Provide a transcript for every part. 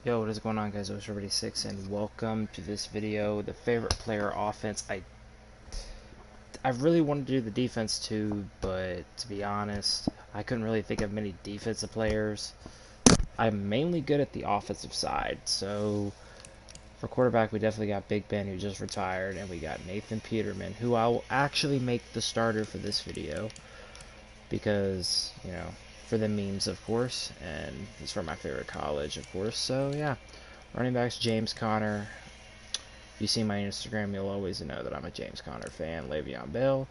Yo, what is going on, guys? It's 6 and welcome to this video. The favorite player offense. I really wanted to do the defense too, but to be honest, I couldn't really think of many defensive players. I'm mainly good at the offensive side. So for quarterback, we definitely got Big Ben, who just retired, and we got Nathan Peterman, who I will actually make the starter for this video because, for the memes, of course, and he's from my favorite college, of course. So yeah. Running backs, James Conner. If you see my Instagram, you'll always know that I'm a James Conner fan. Le'Veon Bell.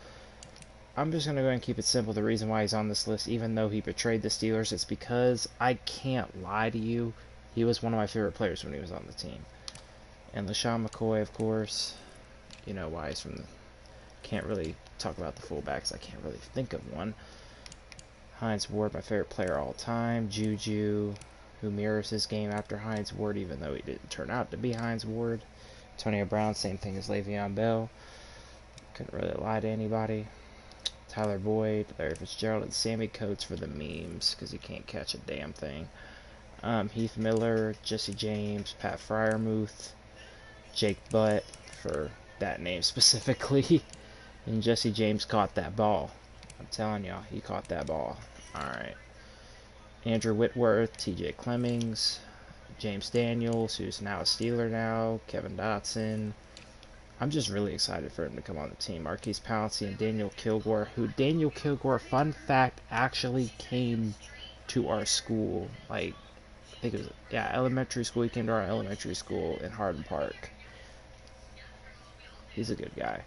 I'm just going to go ahead and keep it simple. The reason why he's on this list, even though he betrayed the Steelers, is because I can't lie to you. He was one of my favorite players when he was on the team. And LaShawn McCoy, of course. You know why he's from the... Can't really talk about the fullbacks. I can't really think of one. Hines Ward, my favorite player all time. Juju, who mirrors his game after Hines Ward, even though he didn't turn out to be Hines Ward. Antonio Brown, same thing as Le'Veon Bell. Couldn't really lie to anybody. Tyler Boyd, Larry Fitzgerald, and Sammy Coates for the memes, because he can't catch a damn thing. Heath Miller, Jesse James, Pat Fryermuth, Jake Butt, for that name specifically. And Jesse James caught that ball. I'm telling y'all, he caught that ball. Alright. Andrew Whitworth, TJ Clemmings, James Daniels, who's now a Steeler now, Kevin Dotson. I'm just really excited for him to come on the team. Marquise Pouncey and Daniel Kilgore, who Daniel Kilgore, fun fact, actually came to our school. Like, I think it was, yeah, elementary school. He came to our elementary school in Hardin Park. He's a good guy.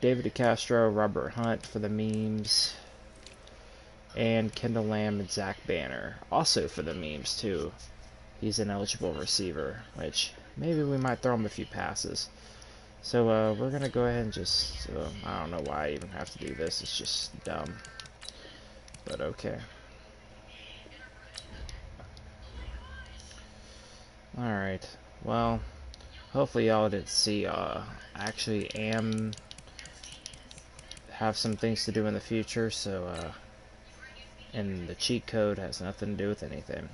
David DeCastro, Robert Hunt for the memes. And Kendall Lamb and Zach Banner, also for the memes too. He's an eligible receiver, which maybe we might throw him a few passes. So we're gonna go ahead and just, I don't know why I even have to do this. It's just dumb, but okay. All right. Well, hopefully y'all didn't see. I actually have some things to do in the future, so and the cheat code has nothing to do with anything.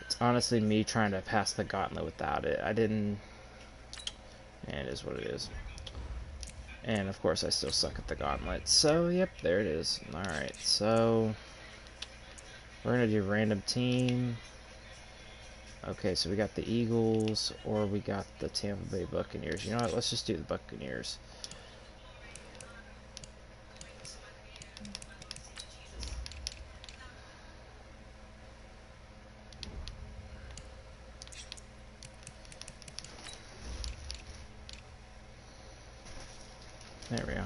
It's honestly me trying to pass the gauntlet without it. I didn't... And it is what it is. And of course I still suck at the gauntlet. So, yep, there it is. Alright, so... We're going to do random team. Okay, so we got the Eagles, or we got the Tampa Bay Buccaneers. You know what, let's just do the Buccaneers. There we go.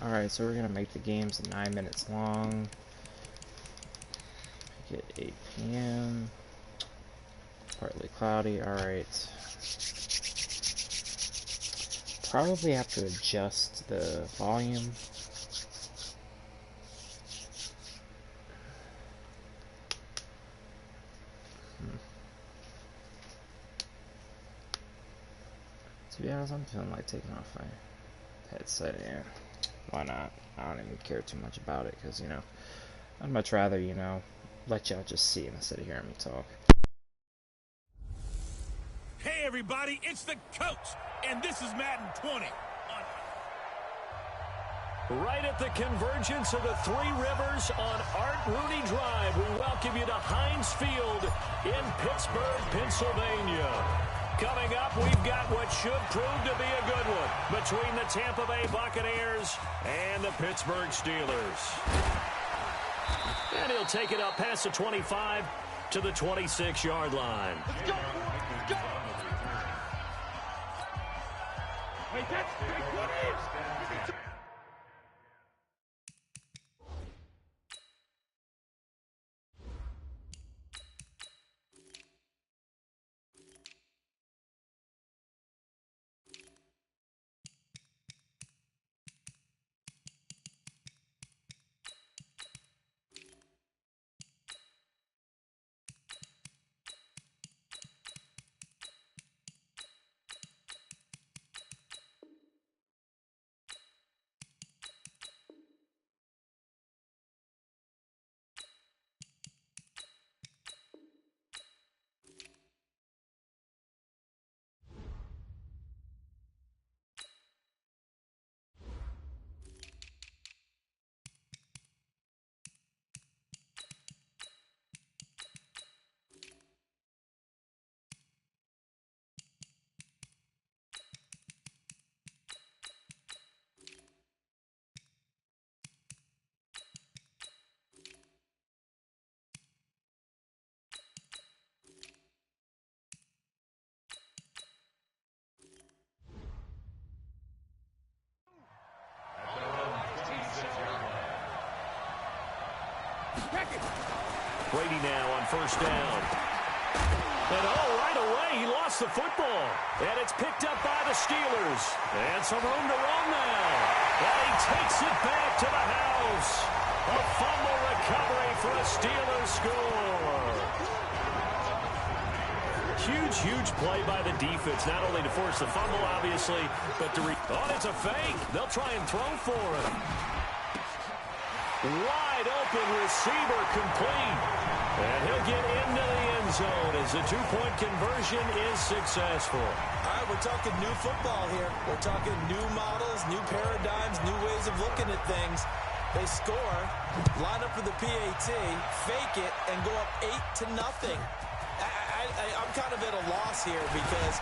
Alright, so we're going to make the games 9 minutes long. Make it 8 p.m. Partly cloudy, alright. Probably have to adjust the volume. To be honest, I'm feeling like taking off my headset. Yeah, why not? I don't even care too much about it because, I'd much rather, let y'all just see instead of hearing me talk. Hey everybody, it's the coach, and this is Madden 20. Right at the convergence of the Three Rivers on Art Rooney Drive, we welcome you to Heinz Field in Pittsburgh, Pennsylvania. Coming up, we've got what should prove to be a good one between the Tampa Bay Buccaneers and the Pittsburgh Steelers. And he'll take it up past the 25 to the 26-yard line. Let's go! Let's go! Wait, that's what is? Brady now on first down. And right away, he lost the football. And it's picked up by the Steelers. And some room to run now. And he takes it back to the house. A fumble recovery for a Steelers score. Huge, huge play by the defense, not only to force the fumble, obviously, but to it's a fake. They'll try and throw for him. Wide open receiver complete. And he'll get into the end zone as the two-point conversion is successful. All right, we're talking new football here. We're talking new models, new paradigms, new ways of looking at things. They score, line up for the PAT, fake it, and go up 8-0. I'm kind of at a loss here because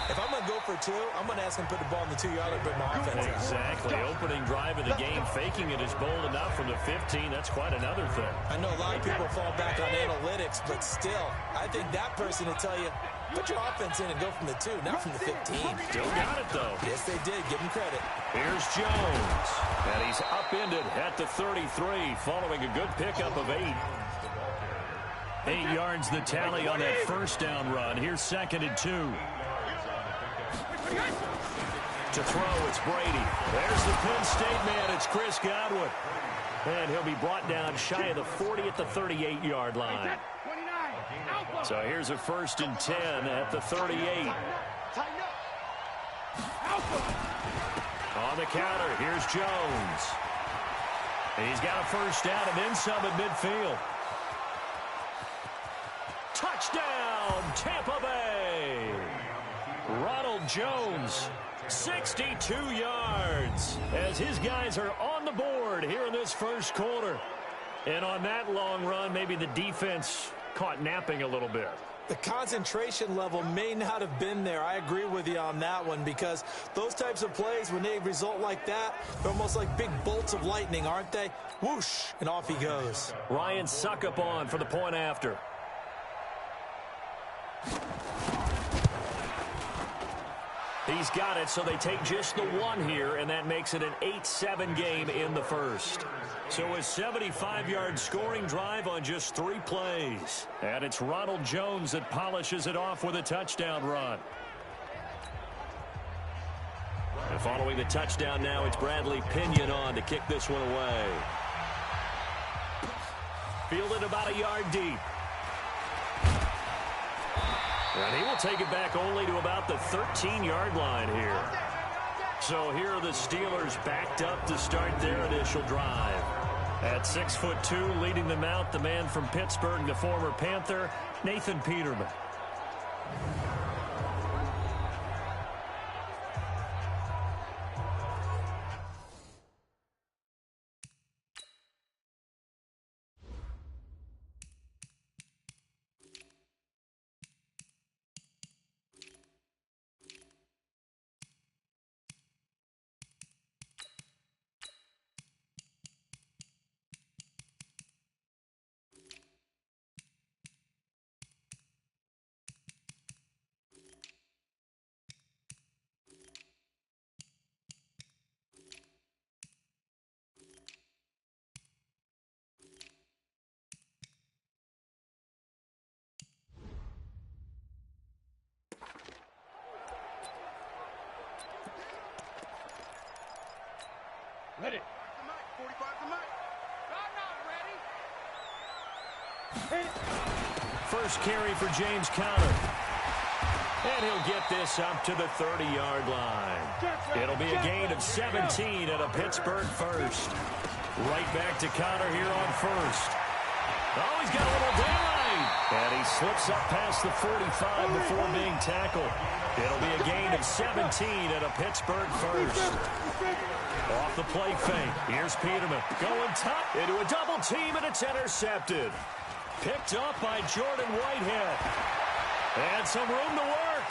if I'm going to go for two, I'm going to ask him to put the ball in the 2-yard line, but my offense. Exactly. Opening drive of the game, faking it is bold enough from the 15. That's quite another thing. I know a lot of people fall back on analytics, but still, I think that person will tell you, put your offense in and go from the 2, not from the 15. Still got it, though. Yes, they did. Give him credit. Here's Jones. And he's upended at the 33, following a good pickup of 8. 8 yards the tally on that first down run. Here's 2nd and 2. To throw, it's Brady. There's the Penn State man. It's Chris Godwin. And he'll be brought down shy of the 40 at the 38-yard line. So here's a 1st and 10 at the 38. On the counter, here's Jones. He's got a first down and then some at midfield. Touchdown, Tampa Bay. Ronald Jones, 62 yards, as his guys are on the board here in this first quarter. And on that long run, maybe the defense caught napping a little bit. The concentration level may not have been there. I agree with you on that one because those types of plays, when they result like that, they're almost like big bolts of lightning, aren't they? Whoosh, and off he goes. Ryan Suckup on for the point after. He's got it, so they take just the 1 here, and that makes it an 8-7 game in the first. So a 75-yard scoring drive on just 3 plays. And it's Ronald Jones that polishes it off with a touchdown run. And following the touchdown now, it's Bradley Pinion on to kick this one away. Fielded about a yard deep. And he will take it back only to about the 13-yard line here. So here are the Steelers backed up to start their initial drive. At 6'2", leading them out, the man from Pittsburgh, the former Panther, Nathan Peterman. Ready. First carry for James Conner. And he'll get this up to the 30-yard line. It'll be a gain of 17 at a Pittsburgh first. Right back to Conner here on first. Oh, he's got a little daylight. And he slips up past the 45 before being tackled. It'll be a gain of 17 at a Pittsburgh first. Off the play fake. Here's Peterman going top into a double team, and it's intercepted. Picked up by Jordan Whitehead. And some room to work.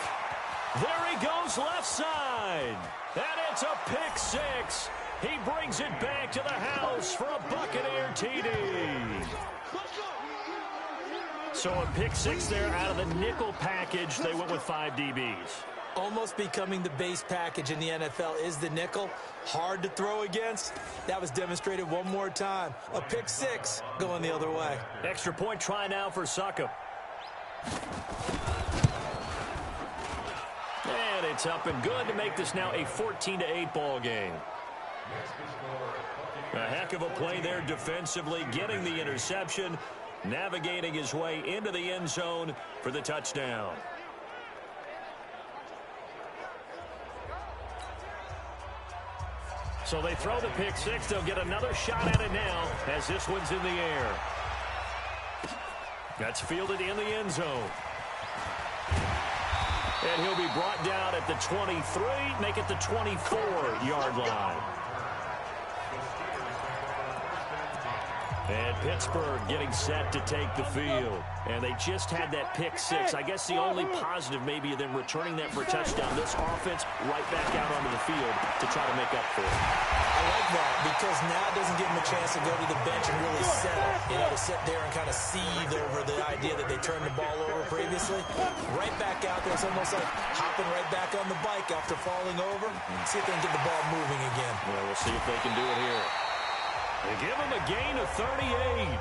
There he goes left side. And it's a pick six. He brings it back to the house for a Buccaneer TD. So a pick six there out of the nickel package. They went with 5 DBs. almost becoming the base package in the NFL is the nickel. Hard to throw against. That was demonstrated one more time. A pick six going the other way. Extra point try now for Succop. And it's up and good to make this now a 14-8 ball game. A heck of a play there defensively, getting the interception, navigating his way into the end zone for the touchdown. So they throw the pick six. They'll get another shot at it now as this one's in the air. That's fielded in the end zone. And he'll be brought down at the 23, make it the 24-yard line. And Pittsburgh getting set to take the field. And they just had that pick six. I guess the only positive maybe of them returning that for a touchdown. This offense right back out onto the field to try to make up for it. I like that because now it doesn't give them a chance to go to the bench and really settle. You know, to sit there and kind of seethe over the idea that they turned the ball over previously. Right back out there. It's almost like hopping right back on the bike after falling over. See if they can get the ball moving again. Well, we'll see if they can do it here. They give him a gain of 38.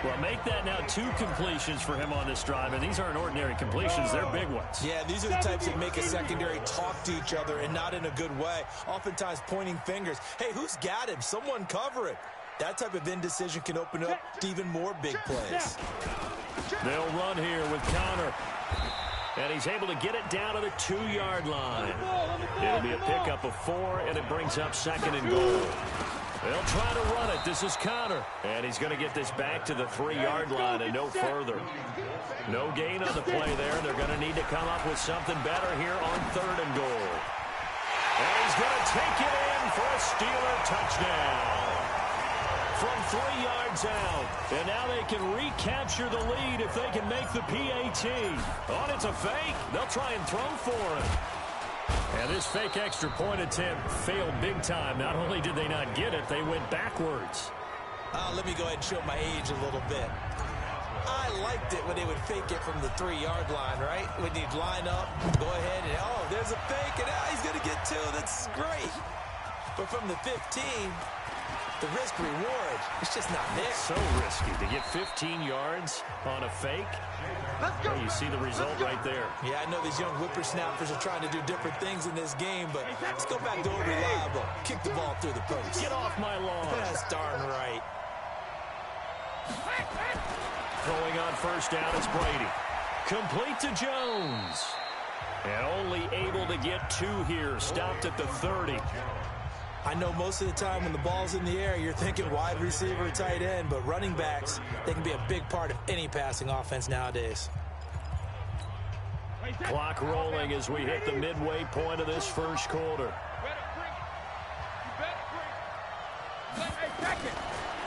Well, make that now 2 completions for him on this drive, and these aren't ordinary completions. They're big ones. Yeah, these are the types that make a secondary talk to each other and not in a good way. Oftentimes pointing fingers. Hey, who's got him? Someone cover it. That type of indecision can open up to even more big plays. They'll run here with Connor. And he's able to get it down to the 2-yard line. It'll be a pickup of 4, and it brings up 2nd and goal. They'll try to run it. This is Connor. And he's going to get this back to the 3-yard line and no further. No gain on the play there. They're going to need to come up with something better here on 3rd and goal. And he's going to take it in for a Steeler touchdown. From 3 yards out. And now they can recapture the lead if they can make the PAT. Oh, it's a fake. They'll try and throw for it. And this fake extra point attempt failed big time. Not only did they not get it, they went backwards. Let me go ahead and show my age a little bit. I liked it when they would fake it from the 3-yard line, right? When you'd line up, go ahead, and oh, there's a fake, and now he's going to get 2. That's great. But from the 15, the risk-reward, it's just not there. So risky to get 15 yards on a fake. Well, you see the result right there. Yeah, I know these young whippersnappers are trying to do different things in this game, but let's go back to old reliable. Kick the ball through the post. Get off my lawn. That's darn right. Throwing on 1st down is Brady. Complete to Jones. And only able to get 2 here. Stopped at the 30. I know most of the time when the ball's in the air, you're thinking wide receiver, tight end, but running backs, they can be a big part of any passing offense nowadays. Clock rolling as we hit the midway point of this 1st quarter.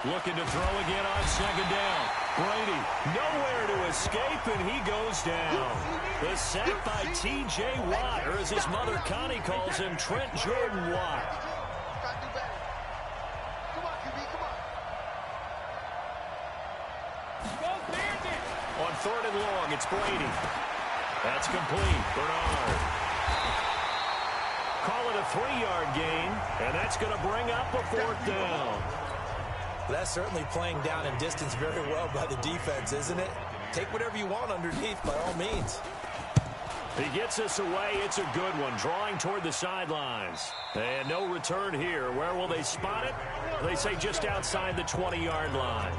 Looking to throw again on 2nd down. Brady nowhere to escape, and he goes down. The sack by T.J. Watt, or as his mother Connie calls him, Trent Jordan Watt. On 3rd and long, it's Brady. That's complete. Bernard. Call it a 3-yard gain, and that's going to bring up a 4th down. That's certainly playing down in distance very well by the defense, isn't it? Take whatever you want underneath by all means. He gets us away. It's a good one. Drawing toward the sidelines. And no return here. Where will they spot it? They say just outside the 20-yard line.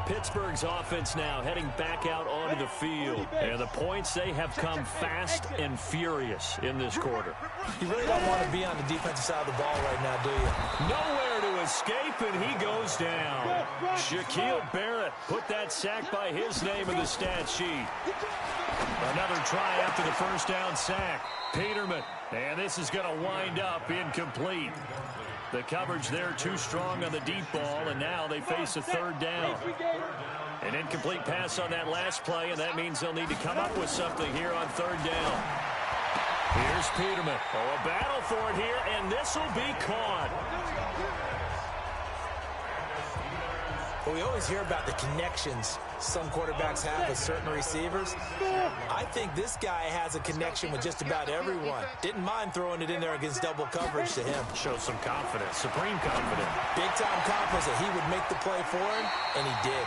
Pittsburgh's offense now heading back out onto the field. And the points, they have come fast and furious in this quarter. You really don't want to be on the defensive side of the ball right now, do you? Nowhere to escape, and he goes down. Shaquille Barrett put that sack by his name in the stat sheet. Another try after the 1st down sack. Peterman, and this is going to wind up incomplete. The coverage there too strong on the deep ball, and now they face a 3rd down. An incomplete pass on that last play, and that means they'll need to come up with something here on 3rd down. Here's Peterman. Oh, a battle for it here, and this will be caught. Well, we always hear about the connections some quarterbacks have with certain receivers. I think this guy has a connection with just about everyone. Didn't mind throwing it in there against double coverage to him. Shows some confidence, supreme confidence. Big-time confidence that he would make the play for him, and he did.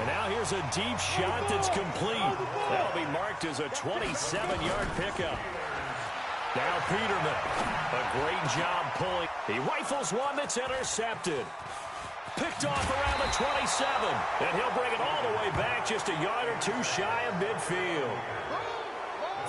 And now here's a deep shot that's complete. That'll be marked as a 27-yard pickup. Now Peterman, a great job pulling. He rifles one that's intercepted. Picked off around the 27, and he'll bring it all the way back just a yard or two shy of midfield.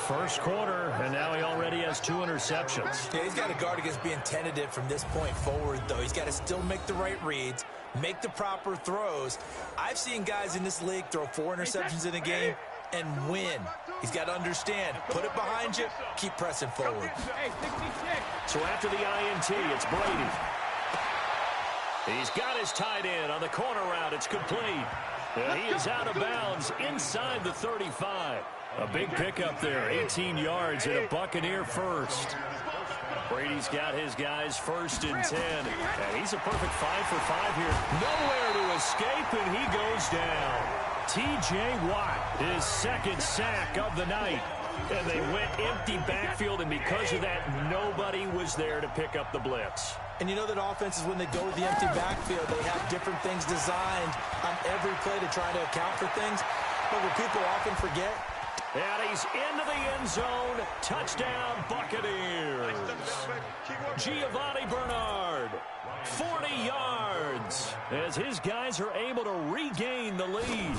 First quarter, and now he already has 2 interceptions. Yeah, he's got to guard against being tentative from this point forward, though. He's got to still make the right reads, make the proper throws. I've seen guys in this league throw 4 interceptions in a game and win. He's got to understand, put it behind you, keep pressing forward. So after the INT, it's Brady. He's got his tight end on the corner route. It's complete. He is out of bounds inside the 35. A big pickup there, 18 yards and a Buccaneer first. Brady's got his guys 1st and 10. And he's a perfect 5 for 5 here. Nowhere to escape, and he goes down. T.J. Watt, his 2nd sack of the night. And they went empty backfield, and because of that, nobody was there to pick up the blitz. And you know that offenses, when they go with the empty backfield, they have different things designed on every play to try to account for things. But what people often forget. And he's into the end zone. Touchdown, Buccaneers. Giovanni Bernard, 40 yards, as his guys are able to regain the lead.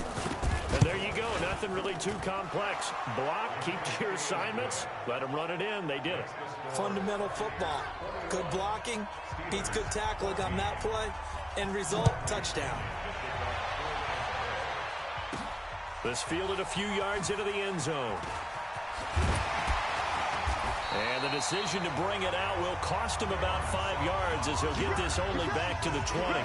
And there you go, nothing really too complex. Block, keep to your assignments, let them run it in. They did it. Fundamental football. Good blocking, beats good tackling on that play, and result, touchdown. This fielded a few yards into the end zone. And the decision to bring it out will cost him about 5 yards, as he'll get this only back to the 20.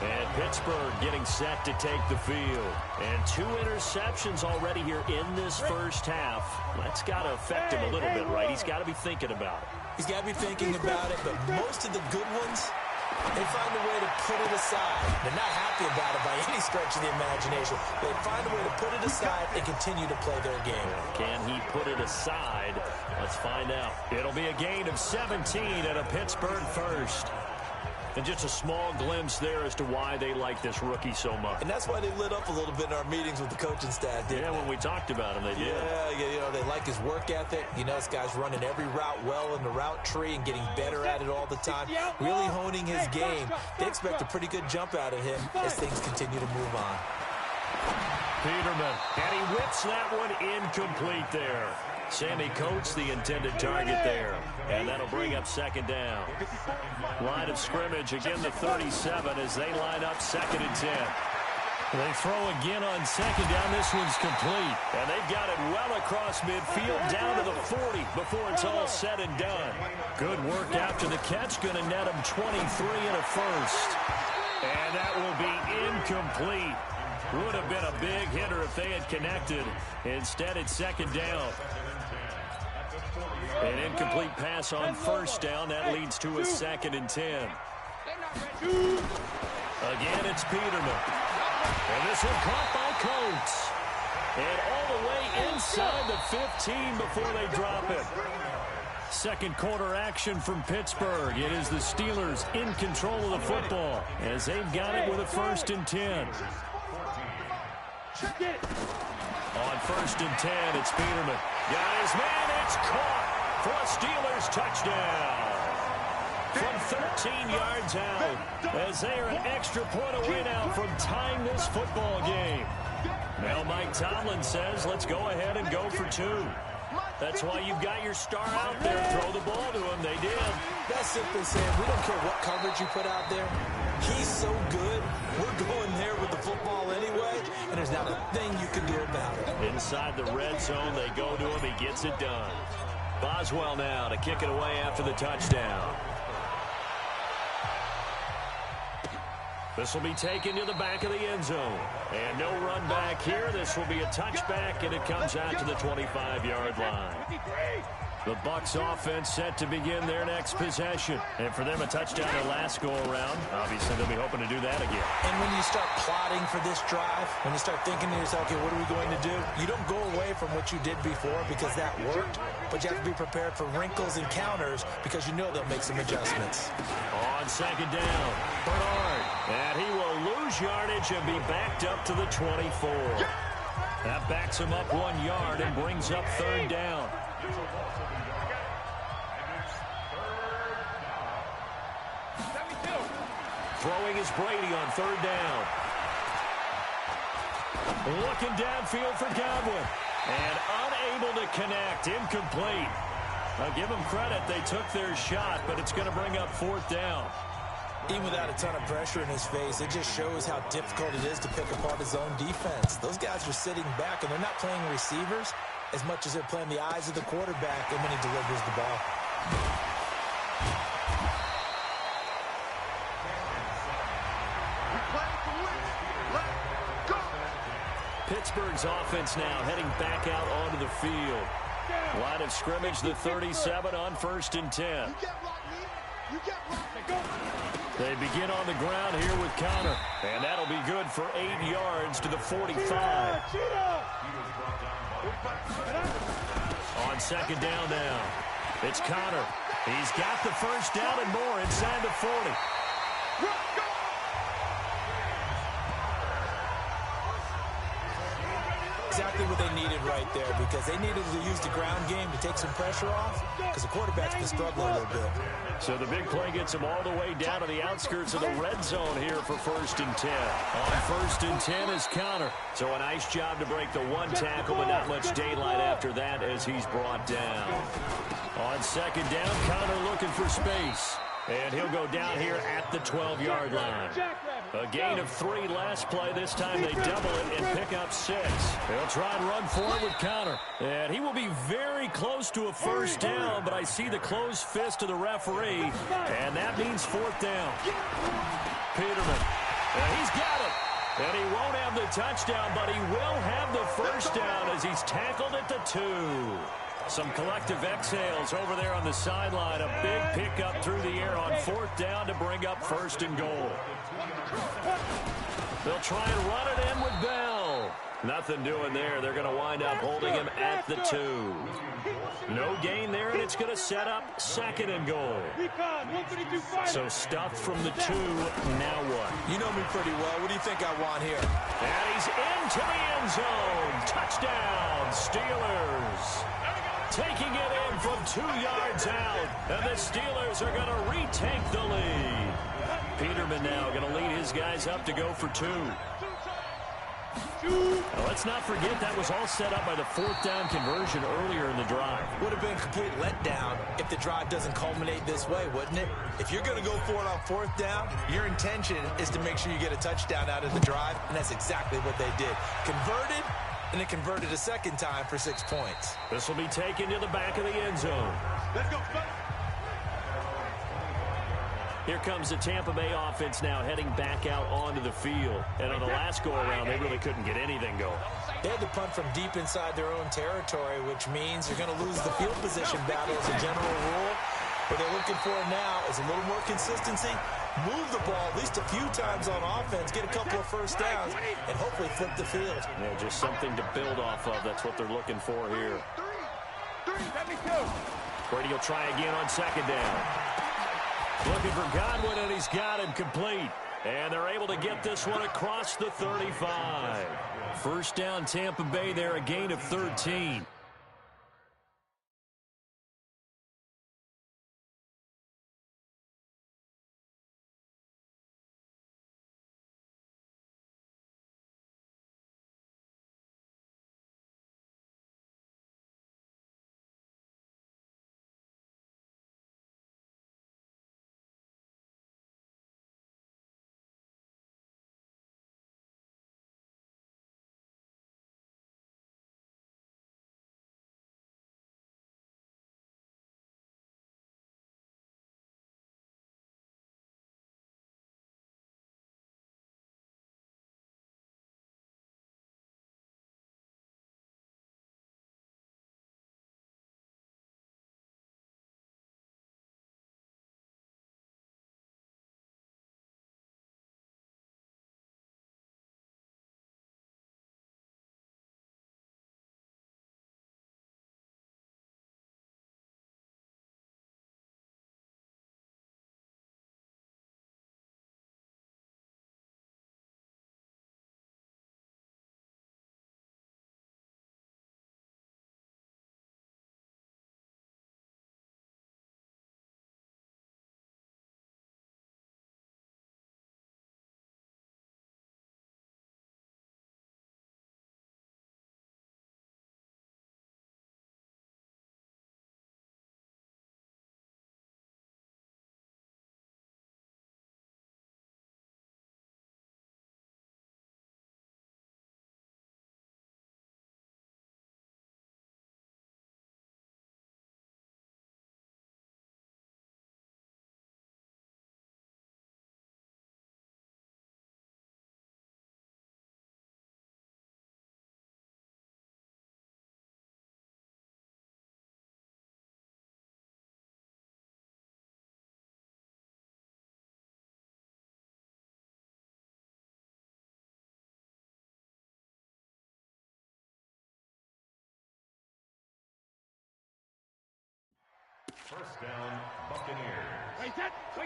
And Pittsburgh getting set to take the field. And 2 interceptions already here in this first half. That's got to affect him a little bit, right? He's got to be thinking about it. He's got to be thinking about it, but most of the good ones, they find a way to put it aside. They're not happy about it by any stretch of the imagination. They find a way to put it aside and continue to play their game. Can he put it aside? Let's find out. It'll be a gain of 17 and a Pittsburgh first. And just a small glimpse there as to why they like this rookie so much. And that's why they lit up a little bit in our meetings with the coaching staff, didn't they? When we talked about him, they did. Yeah, you know, they like his work ethic. You know, this guy's running every route well in the route tree and getting better at it all the time. Really honing his game. They expect a pretty good jump out of him as things continue to move on. Peterman, and he whips that one incomplete there. Sammy Coates, the intended target there. And that'll bring up 2nd down. Line of scrimmage, again the 37 as they line up 2nd and 10. They throw again on 2nd down. This one's complete. And they've got it well across midfield down to the 40 before it's all said and done. Good work after the catch. Going to net them 23 and a first. And that will be incomplete. Would have been a big hitter if they had connected. Instead, it's 2nd down. An incomplete pass on 1st down. That leads to a 2nd and 10. Again, it's Peterman. And this one caught by Coates. And all the way inside the 15 before they drop it. Second quarter action from Pittsburgh. It is the Steelers in control of the football as they've got it with a 1st and 10. On 1st and 10, it's Peterman. Got his man, it's caught for a Steelers touchdown. From 13 yards out, as they are an extra point away now from tying this football game. Now Mike Tomlin says, let's go ahead and go for 2. That's why you've got your star out there. Throw the ball to him. They did. That's simply saying we don't care what coverage you put out there. He's so good. We're going there with the football anyway, and there's not a thing you can do about it. Inside the red zone, they go to him. He gets it done. Boswell now to kick it away after the touchdown. This will be taken to the back of the end zone. And no run back here. This will be a touchback, and it comes out to the 25-yard line. The Bucs offense set to begin their next possession. And for them, a touchdown their last go-around. Obviously, they'll be hoping to do that again. And when you start plotting for this drive, when you start thinking to yourself, okay, what are we going to do? You don't go away from what you did before because that worked, but you have to be prepared for wrinkles and counters because you know they'll make some adjustments. On second down, Bernard. And he will lose yardage and be backed up to the 24. That backs him up 1 yard and brings up third down. Throwing is Brady on third down. Looking downfield for Godwin. And unable to connect. Incomplete. I'll give them credit. They took their shot, but it's going to bring up fourth down. Even without a ton of pressure in his face, it just shows how difficult it is to pick apart his own defense. Those guys are sitting back, and they're not playing receivers as much as they're playing the eyes of the quarterback and when he delivers the ball. Pittsburgh's offense now heading back out onto the field. Line of scrimmage, the 37 on 1st and 10. They begin on the ground here with Connor. And that'll be good for 8 yards to the 45. On second down now. It's Connor. He's got the first down and more inside the 40. Exactly what they needed right there because they needed to use the ground game to take some pressure off because the quarterback's been struggling a little bit. So the big play gets him all the way down to the outskirts of the red zone here for 1st and 10. On 1st and 10 is Connor. So a nice job to break the one tackle, but not much daylight after that as he's brought down. On second down, Connor looking for space. And he'll go down here at the 12-yard line. A gain of 3 last play. This time they double it and pick up 6. They'll try and run forward with Connor. And he will be very close to a first down, but I see the closed fist of the referee. And that means fourth down. Peterman. And he's got it. And he won't have the touchdown, but he will have the first down as he's tackled at the 2. Some collective exhales over there on the sideline. A big pickup through the air on fourth down to bring up 1st and goal. They'll try and run it in with Bell. Nothing doing there. They're going to wind up holding him at the 2. No gain there, and it's going to set up 2nd and goal. So stuffed from the 2. Now what? You know me pretty well. What do you think I want here? And he's into the end zone. Touchdown, Steelers. Taking it in from 2 yards out. And the Steelers are going to retake the lead. Peterman now going to lead his guys up to go for 2. Now, let's not forget that was all set up by the fourth down conversion earlier in the drive. Would have been a complete letdown if the drive doesn't culminate this way, wouldn't it? If you're going to go for it on fourth down, your intention is to make sure you get a touchdown out of the drive, and that's exactly what they did. Converted, and it converted a second time for 6 points. This will be taken to the back of the end zone. Let's go. Here comes the Tampa Bay offense now heading back out onto the field. And on the last go-around, they really couldn't get anything going. They had to punt from deep inside their own territory, which means you're going to lose the field position battle as a general rule. What they're looking for now is a little more consistency, move the ball at least a few times on offense, get a couple of first downs, and hopefully flip the field. Yeah, just something to build off of. That's what they're looking for here. Brady will try again on second down. Looking for Godwin, and he's got him complete. And they're able to get this one across the 35. First down, Tampa Bay there, a gain of 13.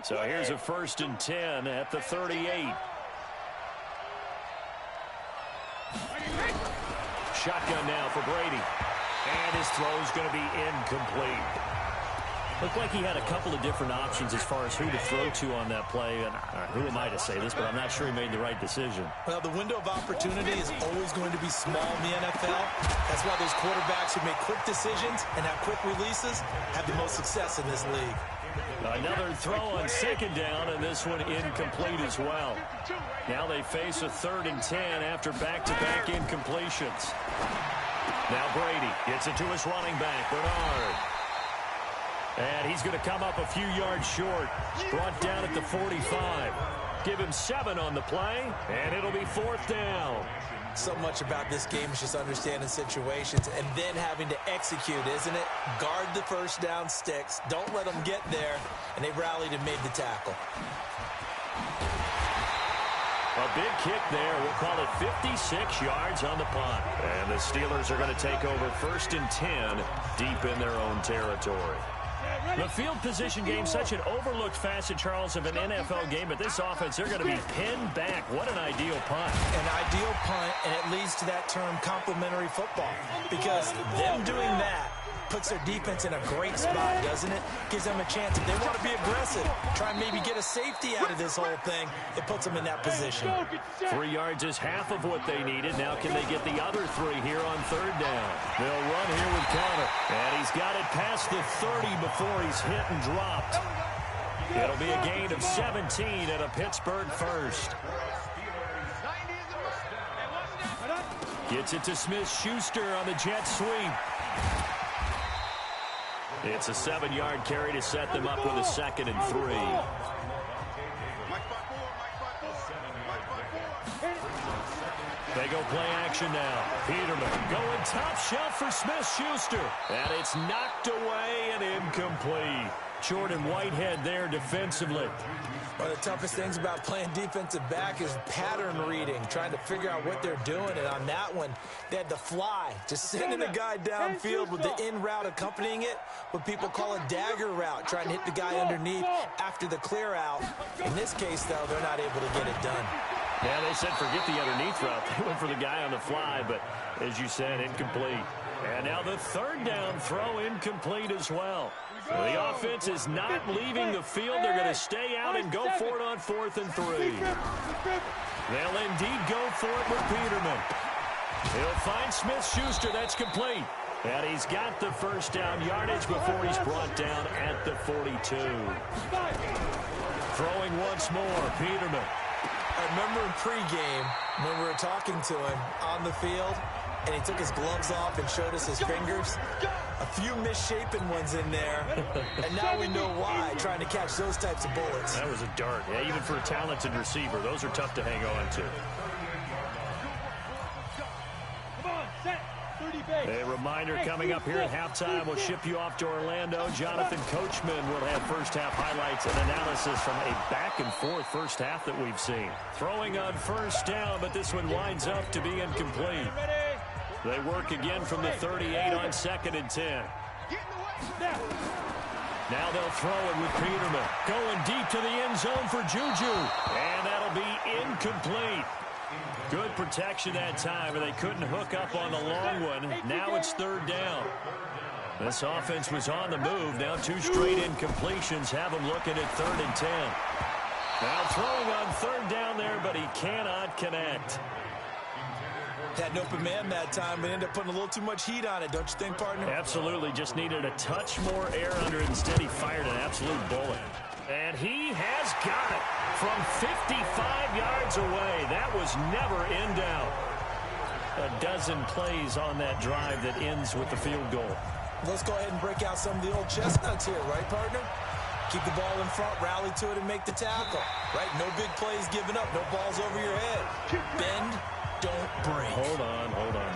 So here's a 1st and 10 at the 38. Shotgun now for Brady. And his throw's going to be incomplete. Looked like he had a couple of different options as far as who to throw to on that play. And who am I to say this, but I'm not sure he made the right decision. Well, the window of opportunity is always going to be small in the NFL. That's why those quarterbacks who make quick decisions and have quick releases have the most success in this league. Another throw on 2nd down, and this one incomplete as well. Now they face a 3rd and 10 after back-to-back incompletions. Now Brady gets it to his running back, Bernard. And he's going to come up a few yards short. Brought down at the 45. Give him 7 on the play, and it'll be 4th down. So much about this game is just understanding situations and then having to execute, isn't it? Guard the first down sticks. Don't let them get there. And they rallied and made the tackle. A big kick there. We'll call it 56 yards on the punt. And the Steelers are going to take over 1st and 10 deep in their own territory. The field position game, such an overlooked facet, Charles, of an NFL game. But this offense, they're going to be pinned back. What an ideal punt. An ideal punt, and it leads to that term complementary football. Because them doing that puts their defense in a great spot, doesn't it? Gives them a chance. If they want to be aggressive, try and maybe get a safety out of this whole thing, it puts them in that position. 3 yards is half of what they needed. Now can they get the other 3 here on 3rd down? They'll run here with Connor. And he's got it past the 30 before he's hit and dropped. It'll be a gain of 17 and a Pittsburgh first. Gets it to Smith-Schuster on the jet sweep. It's a 7-yard carry to set them up with a 2nd and 3. They go play action now. Peterman going top shelf for Smith-Schuster. And it's knocked away and incomplete. Jordan Whitehead there defensively. One of the toughest things about playing defensive back is pattern reading, trying to figure out what they're doing. And on that one, they had to fly, just sending the guy downfield with the in route accompanying it, what people call a dagger route, trying to hit the guy underneath after the clear out. In this case, though, they're not able to get it done. Yeah, they said forget the underneath route. They went for the guy on the fly, but as you said, incomplete. And now the 3rd down throw incomplete as well. The offense is not leaving the field. They're going to stay out and go for it on 4th and 3. They'll indeed go for it with Peterman. He'll find Smith-Schuster. That's complete. And he's got the 1st down yardage before he's brought down at the 42. Throwing once more, Peterman. I remember in pregame when we were talking to him on the field, and he took his gloves off and showed us his fingers. A few misshapen ones in there, and now we know why, trying to catch those types of bullets. That was a dart. Yeah, even for a talented receiver, those are tough to hang on to. A reminder coming up here at halftime. We'll ship you off to Orlando. Jonathan Coachman will have first-half highlights and analysis from a back-and-forth first half that we've seen. Throwing on 1st down, but this one winds up to be incomplete. They work again from the 38 on 2nd and 10. Now they'll throw it with Peterman. Going deep to the end zone for Juju. And that'll be incomplete. Good protection that time, and they couldn't hook up on the long one. Now it's 3rd down. This offense was on the move. Now 2 straight incompletions have them looking at 3rd and 10. Now throwing on 3rd down there, but he cannot connect. Had an open man that time, but ended up putting a little too much heat on it, don't you think, partner? Absolutely. Just needed a touch more air under it. Instead, he fired an absolute bullet. And he has got it from 55 yards away. That was never in doubt. A dozen plays on that drive that ends with the field goal. Let's go ahead and break out some of the old chestnuts here, right, partner? Keep the ball in front, rally to it, and make the tackle. Right? No big plays given up. No balls over your head. Bend. Don't break. Hold on.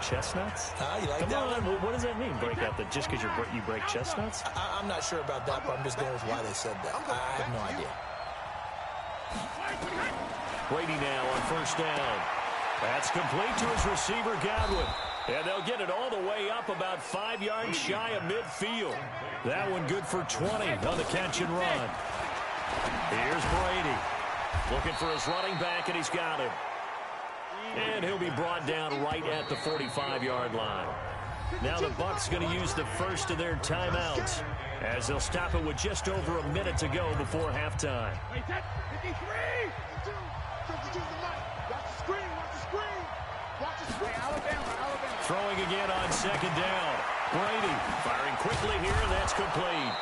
Chestnuts? You like that one? What does that mean, break out? That just because you break chestnuts? I'm not sure about that, but I'm just going with why they said that. I have no idea. Brady now on 1st down. That's complete to his receiver, Godwin. And they'll get it all the way up about 5 yards shy of midfield. That one good for 20 on the catch and run. Here's Brady. Looking for his running back, and he's got him. And he'll be brought down right at the 45-yard line. Now the Bucs going to use the first of their timeouts as they'll stop it with just over a minute to go before halftime. Throwing again on second down. Brady firing quickly here, and that's complete.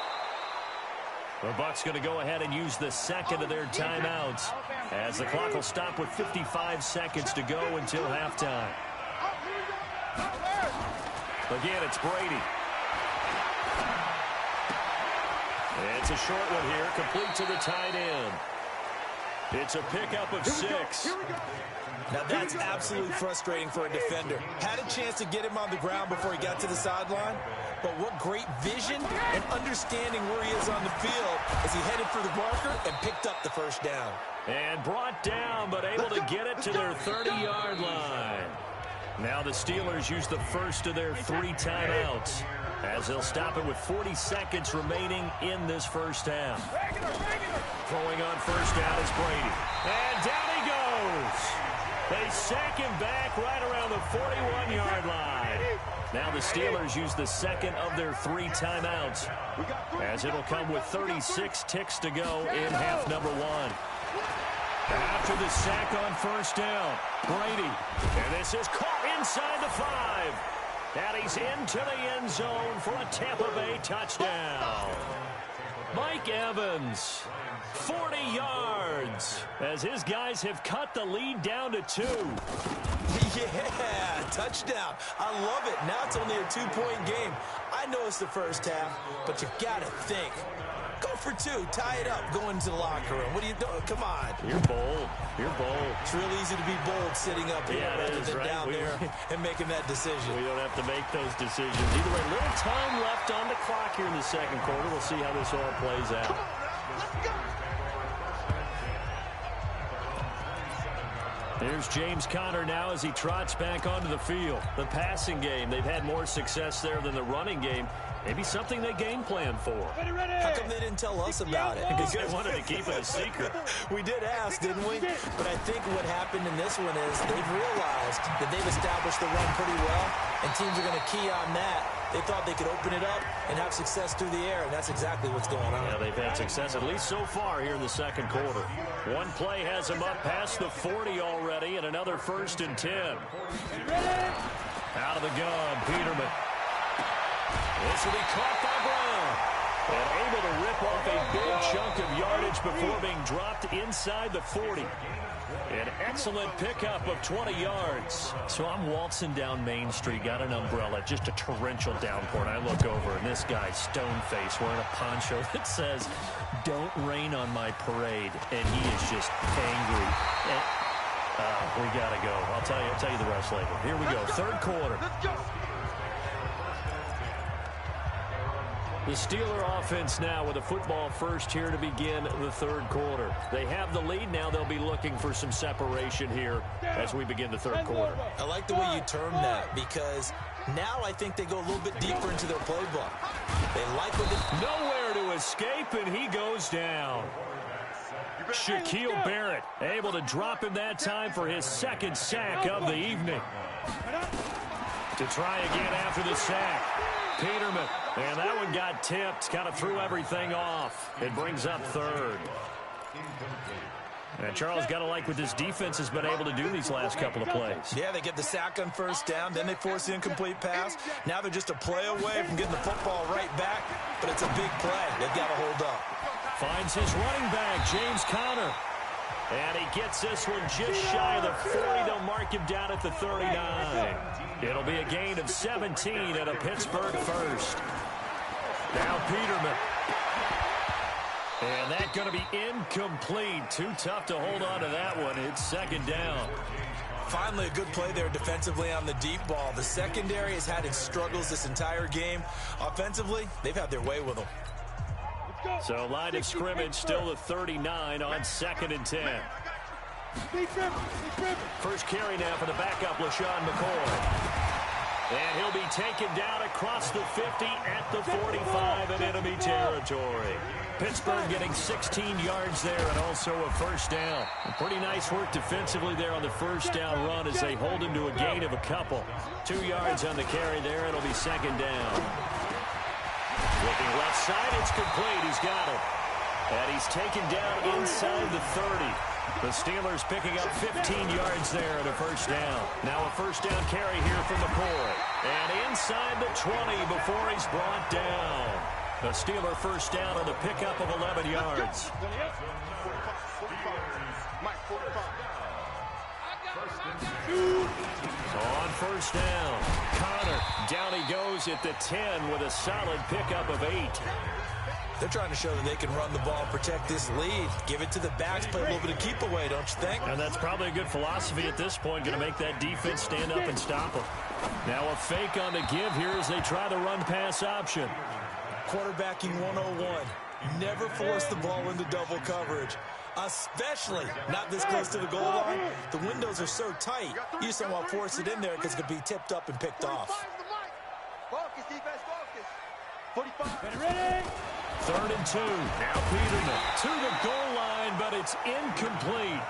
The Bucs going to go ahead and use the second of their timeouts as the clock will stop with 55 seconds to go until halftime. Again, it's Brady. It's a short one here, complete to the tight end. It's a pickup of 6. Now that's absolutely frustrating for a defender. Had a chance to get him on the ground before he got to the sideline, but what great vision and understanding where he is on the field as he headed for the marker and picked up the first down. And brought down, but able to get it to their 30-yard line. Now the Steelers use the first of their 3 timeouts as they'll stop it with 40 seconds remaining in this first half. Throwing on first down is Brady. And down he goes. They sack him back right around the 41-yard line. Now the Steelers use the second of their 3 timeouts as it'll come with 36 ticks to go in half number 1. After the sack on first down, Brady. And this is caught inside the 5. And he's into the end zone for a Tampa Bay touchdown. Mike Evans, 40 yards, as his guys have cut the lead down to 2. Yeah, touchdown. I love it. Now it's only a 2-point game. I know it's the first half, but you got to think. Go for 2. Tie it up. Go into the locker room. What are you doing? Come on. You're bold. You're bold. It's real easy to be bold sitting up here rather than down there and making that decision. We don't have to make those decisions. Either way, little time left on the clock here in the second quarter. We'll see how this all plays out. There's James Conner now as he trots back onto the field. The passing game, they've had more success there than the running game. Maybe something they game plan for. How come they didn't tell us about it? Because they wanted to keep it a secret. We did ask, didn't we? But I think what happened in this one is they've realized that they've established the run pretty well, and teams are going to key on that. They thought they could open it up and have success through the air, and that's exactly what's going on. Yeah, they've had success, at least so far here in the second quarter. One play has them up past the 40 already, and another 1st and 10. Out of the gun, Peterman. This will be caught by Brown. And able to rip off a big chunk of yardage before being dropped inside the 40. An excellent pickup of 20 yards. So I'm waltzing down Main Street, got an umbrella, just a torrential downpour, and I look over, and this guy's stone-faced wearing a poncho that says, "Don't rain on my parade," and he is just angry. And, we got to go. I'll tell you the rest later. Here we go, third quarter. The Steeler offense now with a football first here to begin the third quarter. They have the lead. Now they'll be looking for some separation here as we begin the third quarter. I like the way you term that because now I think they go a little bit deeper into their playbook. They like what they... Nowhere to escape, and he goes down. Shaquille Barrett able to drop him that time for his 2nd sack of the evening. To try again after the sack. Peterman, and that one got tipped, kind of threw everything off. It brings up 3rd. And Charles, got to like what this defense has been able to do these last couple of plays. Yeah, they get the sack on first down, then they force the incomplete pass. Now they're just a play away from getting the football right back, but it's a big play. They've got to hold up. Finds his running back, James Conner. And he gets this one just shy of the 40. They'll mark him down at the 39. It'll be a gain of 17 and a Pittsburgh first. Now Peterman. And that's going to be incomplete. Too tough to hold on to that one. It's 2nd down. Finally a good play there defensively on the deep ball. The secondary has had its struggles this entire game. Offensively, they've had their way with them. So line of scrimmage still the 39 on 2nd and 10. First carry now for the backup, LaShawn McCoy. And he'll be taken down across the 50 at the 45 in enemy territory. Pittsburgh getting 16 yards there and also a first down. Pretty nice work defensively there on the first down run as they hold him to a gain of a couple. 2 yards on the carry there. It'll be second down. Looking left side, it's complete. He's got it. And he's taken down inside the 30. The Steelers picking up 15 yards there at a first down. Now a first down carry here from McCoy. And inside the 20 before he's brought down. The Steeler first down on the pickup of 11 yards. On first down, Connor, down he goes at the 10 with a solid pickup of 8. They're trying to show that they can run the ball, protect this lead, give it to the backs, play a little bit of keep away, don't you think? And that's probably a good philosophy at this point, going to make that defense stand up and stop them. Now a fake on the give here as they try the run-pass option. Quarterbacking 101. Never force the ball into double coverage, especially not this close to the goal line. The windows are so tight, you just don't want to force it in there because it could be tipped up and picked off. Focus, defense, focus. 45. Ready? 3rd and 2. Now Peterman to the goal line, but it's incomplete.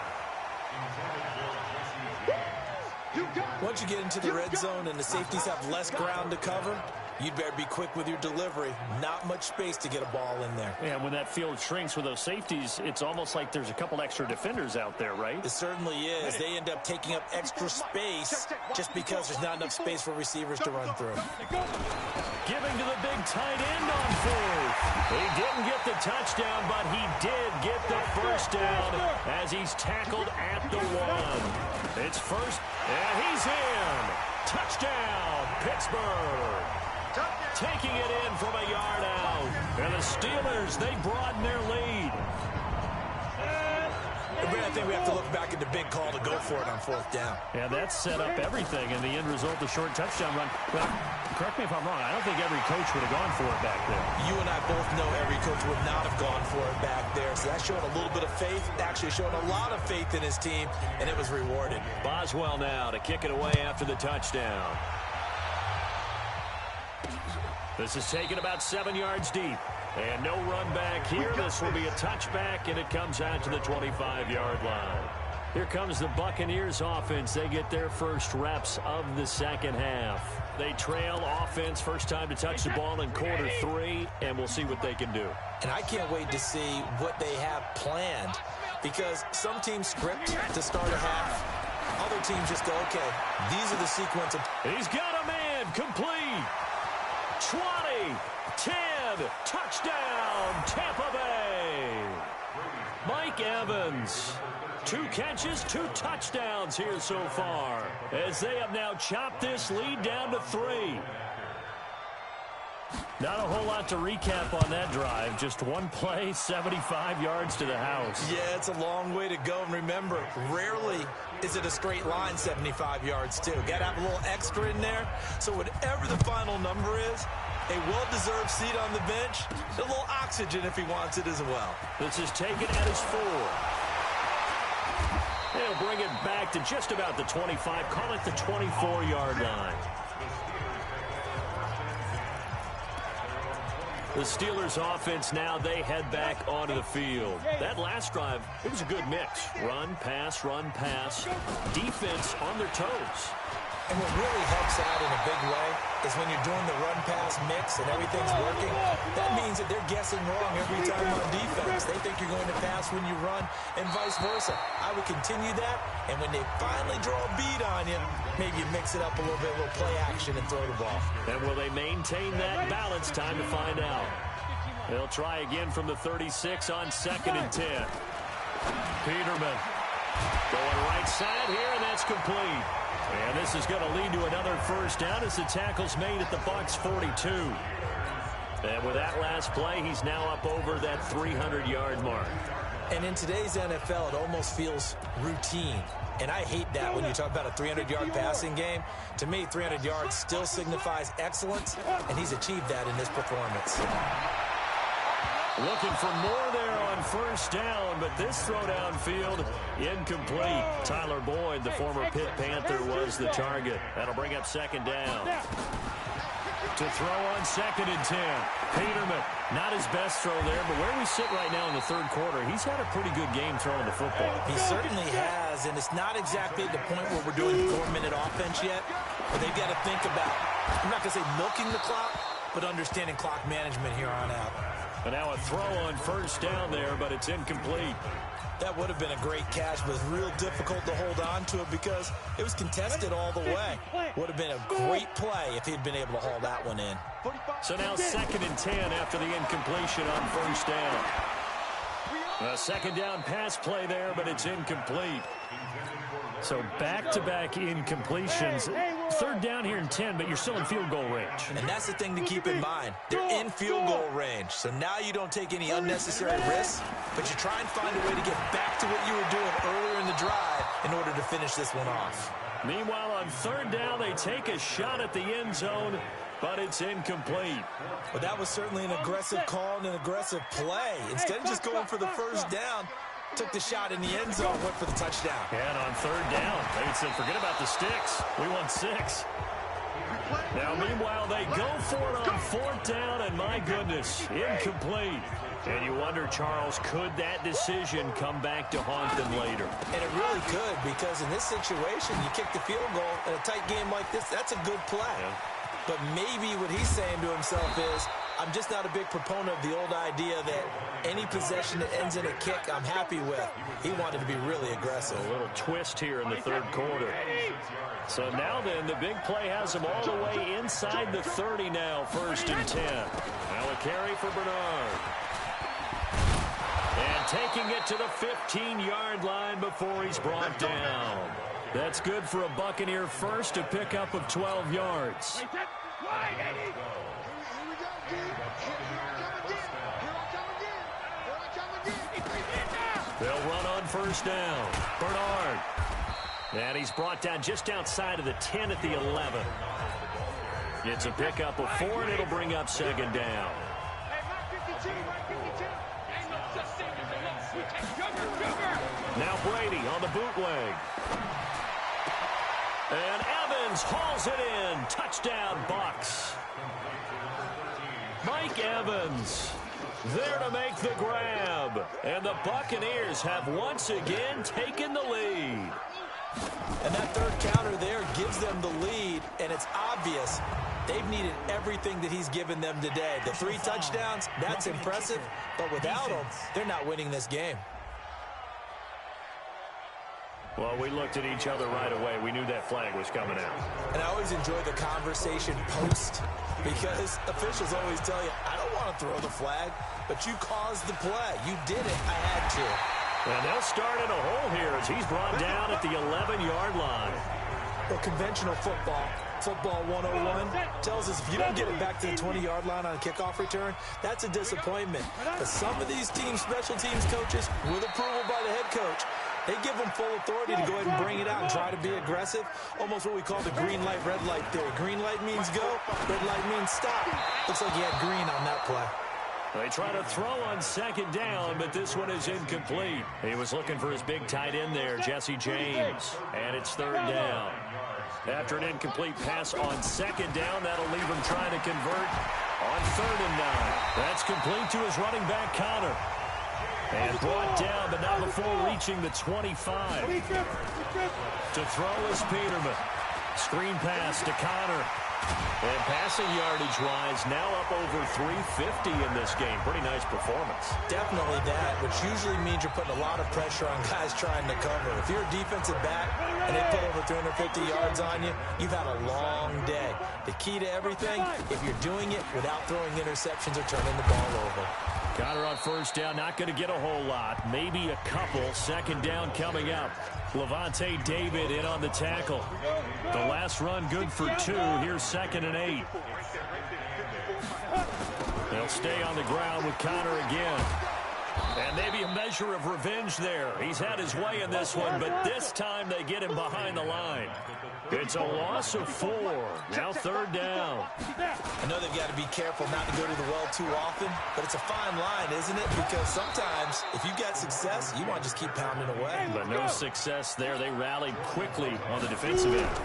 Once you get into the red zone and the safeties have less ground to cover, you'd better be quick with your delivery. Not much space to get a ball in there. And when that field shrinks with those safeties, it's almost like there's a couple extra defenders out there, right? It certainly is. They end up taking up extra space just because there's not enough space for receivers to run through. Giving to the big tight end on 4th. He didn't get the touchdown, but he did get the first down as he's tackled at the 1. It's first, and he's in. Touchdown, Pittsburgh. Taking it in from a yard out. And the Steelers, they broaden their lead. I think we have to look back at the big call to go for it on 4th down. Yeah, that set up everything, and the end result, the short touchdown run. Well, correct me if I'm wrong, I don't think every coach would have gone for it back there. You and I both know every coach would not have gone for it back there. So that's showing a little bit of faith, actually showing a lot of faith in his team, and it was rewarded. Boswell now to kick it away after the touchdown. This is taken about 7 yards deep. And no run back here. This will be a touchback, and it comes out to the 25-yard line. Here comes the Buccaneers offense. They get their first reps of the second half. They trail offense, first time to touch the ball in quarter 3, and we'll see what they can do. And I can't wait to see what they have planned, because some teams script to start a half. Other teams just go, okay, these are the sequence of... He's got a man, complete. 20, 10, touchdown, Tampa Bay. Mike Evans, 2 catches, 2 touchdowns here so far, as they have now chopped this lead down to 3. Not a whole lot to recap on that drive. Just one play, 75 yards to the house. Yeah, it's a long way to go. And remember, rarely is it a straight line 75 yards, too. Got to have a little extra in there. So whatever the final number is, a well-deserved seat on the bench, a little oxygen if he wants it as well. This is taken at his 4. They'll bring it back to just about the 25. Call it the 24-yard line. The Steelers offense now, they head back onto the field. That last drive, it was a good mix. Run, pass, defense on their toes. And what really helps out in a big way is when you're doing the run-pass mix and everything's working, that means that they're guessing wrong every time on defense. They think you're going to pass when you run and vice versa. I would continue that, and when they finally draw a bead on you, maybe you mix it up a little bit, a little play action and throw the ball. And will they maintain that balance? Time to find out. They'll try again from the 36 on 2nd and 10. Peterman going right side here, and that's complete. And this is going to lead to another first down as the tackle's made at the Bucs 42. And with that last play, he's now up over that 300-yard mark. And in today's NFL, it almost feels routine. And I hate that when you talk about a 300-yard passing game. To me, 300 yards still signifies excellence, and he's achieved that in this performance. Looking for more there on first down, but this throw downfield incomplete. Tyler Boyd, the former Pitt Panther, was the target. That'll bring up second down. To throw on 2nd and 10. Peterman, not his best throw there, but where we sit right now in the third quarter, he's had a pretty good game throwing the football. He certainly has, and it's not exactly the point where we're doing 4-minute offense yet, but they've got to think about, I'm not going to say milking the clock, but understanding clock management here on out. And now a throw on first down there, but it's incomplete. That would have been a great catch, but it was real difficult to hold on to it because it was contested all the way. Would have been a great play if he'd been able to haul that one in. So now 2nd and 10 after the incompletion on first down. A second down pass play there, but it's incomplete. So back-to-back incompletions. Third down here in 10, but you're still in field goal range. And that's the thing to keep in mind. They're in field goal range. So now you don't take any unnecessary risks, but you try and find a way to get back to what you were doing earlier in the drive in order to finish this one off. Meanwhile, on third down, they take a shot at the end zone, but it's incomplete. But that was certainly an aggressive call and an aggressive play. Instead of just going for the first down, took the shot in the end zone, went for the touchdown. And on third down, they said, forget about the sticks. We want 6. Now, meanwhile, they go for it on fourth down, and my goodness, incomplete. And you wonder, Charles, could that decision come back to haunt them later? And it really could, because in this situation, you kick the field goal in a tight game like this, that's a good play. Yeah. But maybe what he's saying to himself is, I'm just not a big proponent of the old idea that any possession that ends in a kick I'm happy with. He wanted to be really aggressive. A little twist here in the third quarter. So now then, the big play has him all the way inside the 30 now, 1st and 10. Now a carry for Bernard. And taking it to the 15-yard line before he's brought down. That's good for a Buccaneer first, a pickup of 12 yards. They'll run on first down. Bernard. And he's brought down just outside of the 10 at the 11. It's a pickup of 4, and it'll bring up second down. Now Brady on the bootleg. And Evans hauls it in. Touchdown, Bucs. Mike Evans there to make the grab. And the Buccaneers have once again taken the lead. And that third counter there gives them the lead, and it's obvious they've needed everything that he's given them today. The 3 touchdowns, that's impressive, but without him, they're not winning this game. Well, we looked at each other right away. We knew that flag was coming out. And I always enjoy the conversation post, because officials always tell you, I don't want to throw the flag, but you caused the play. You did it. I had to. And they'll start in a hole here as he's brought down at the 11-yard line. Well, conventional football 101, tells us if you don't get it back to the 20-yard line on a kickoff return, that's a disappointment. But some of these teams, special teams coaches, with approval by the head coach, they give them full authority to go ahead and bring it out and try to be aggressive. Almost what we call the green light, red light theory. Green light means go, red light means stop. Looks like he had green on that play. They try to throw on second down, but this one is incomplete. He was looking for his big tight end there, Jesse James. And it's third down. After an incomplete pass on second down, that'll leave him trying to convert on 3rd and 9. That's complete to his running back, Connor. And brought down, but not before reaching the 25. To throw is Peterman. Screen pass to Connor. And passing yardage-wise, now up over 350 in this game. Pretty nice performance. Definitely that, which usually means you're putting a lot of pressure on guys trying to cover. If you're a defensive back and they put over 350 yards on you, you've had a long day. The key to everything, if you're doing it without throwing interceptions or turning the ball over. Connor on first down, not going to get a whole lot. Maybe a couple. Second down coming up. Levante David in on the tackle. The last run good for 2. Here's 2nd and 8. They'll stay on the ground with Connor again. And maybe a measure of revenge there. He's had his way in this one, but this time they get him behind the line. It's a loss of 4. Now 3rd down. I know they've got to be careful not to go to the well too often, but it's a fine line, isn't it? Because sometimes if you've got success, you want to just keep pounding away. But no success there. They rallied quickly on the defensive end.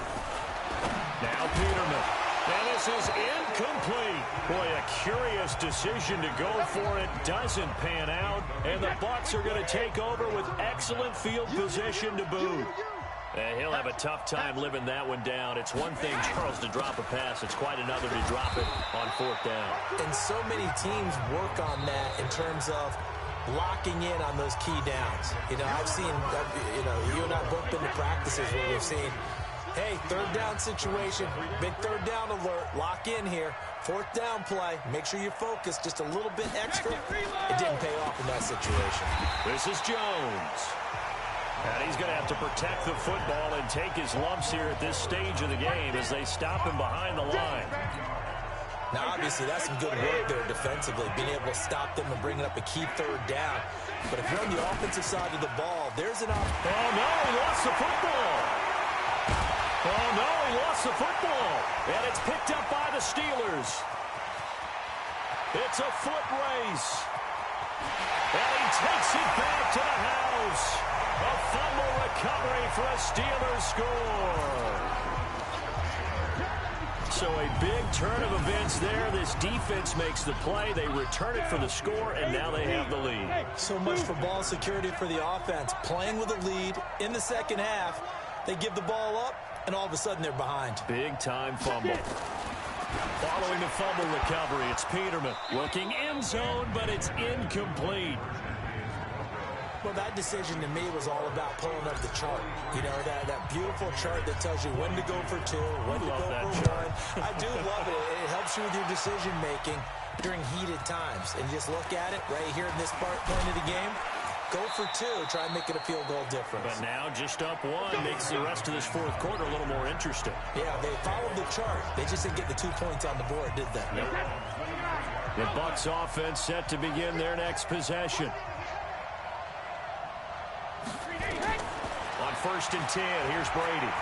Now Peterman. And this is incomplete. Boy, a curious decision to go for it. Doesn't pan out. And the Bucs are going to take over with excellent field position to boot. He'll have a tough time living that one down. It's one thing, Charles, to drop a pass. It's quite another to drop it on 4th down. And so many teams work on that in terms of locking in on those key downs. You know, I've seen, you and I both been to practices where we've seen, hey, 3rd down situation, big 3rd down alert, lock in here. 4th down play, make sure you focus just a little bit extra. It didn't pay off in that situation. This is Jones. And he's going to have to protect the football and take his lumps here at this stage of the game as they stop him behind the line. Now, obviously, that's some good work there defensively, being able to stop them and bringing up a key 3rd down. But if you're on the offensive side of the ball, there's an opportunity. Oh, no, he lost the football. Oh, no, he lost the football. And it's picked up by the Steelers. It's a foot race. And he takes it back to the house. A fumble recovery for a Steelers score. So a big turn of events there. This defense makes the play. They return it for the score, and now they have the lead. So much for ball security for the offense. Playing with a lead in the second half. They give the ball up, and all of a sudden they're behind. Big-time fumble. Following the fumble recovery, it's Peterman looking end zone, but it's incomplete. Well, that decision to me was all about pulling up the chart. You know, that beautiful chart that tells you when to go for 2, when to go for 1. I do love it. It helps you with your decision-making during heated times. And you just look at it right here in this point of the game. Go for 2. Try and make it a field goal difference. But now just up 1 makes the rest of this 4th quarter a little more interesting. Yeah, they followed the chart. They just didn't get the 2 points on the board, did they? Nope. The Bucs offense set to begin their next possession. On 1st and 10, here's Brady.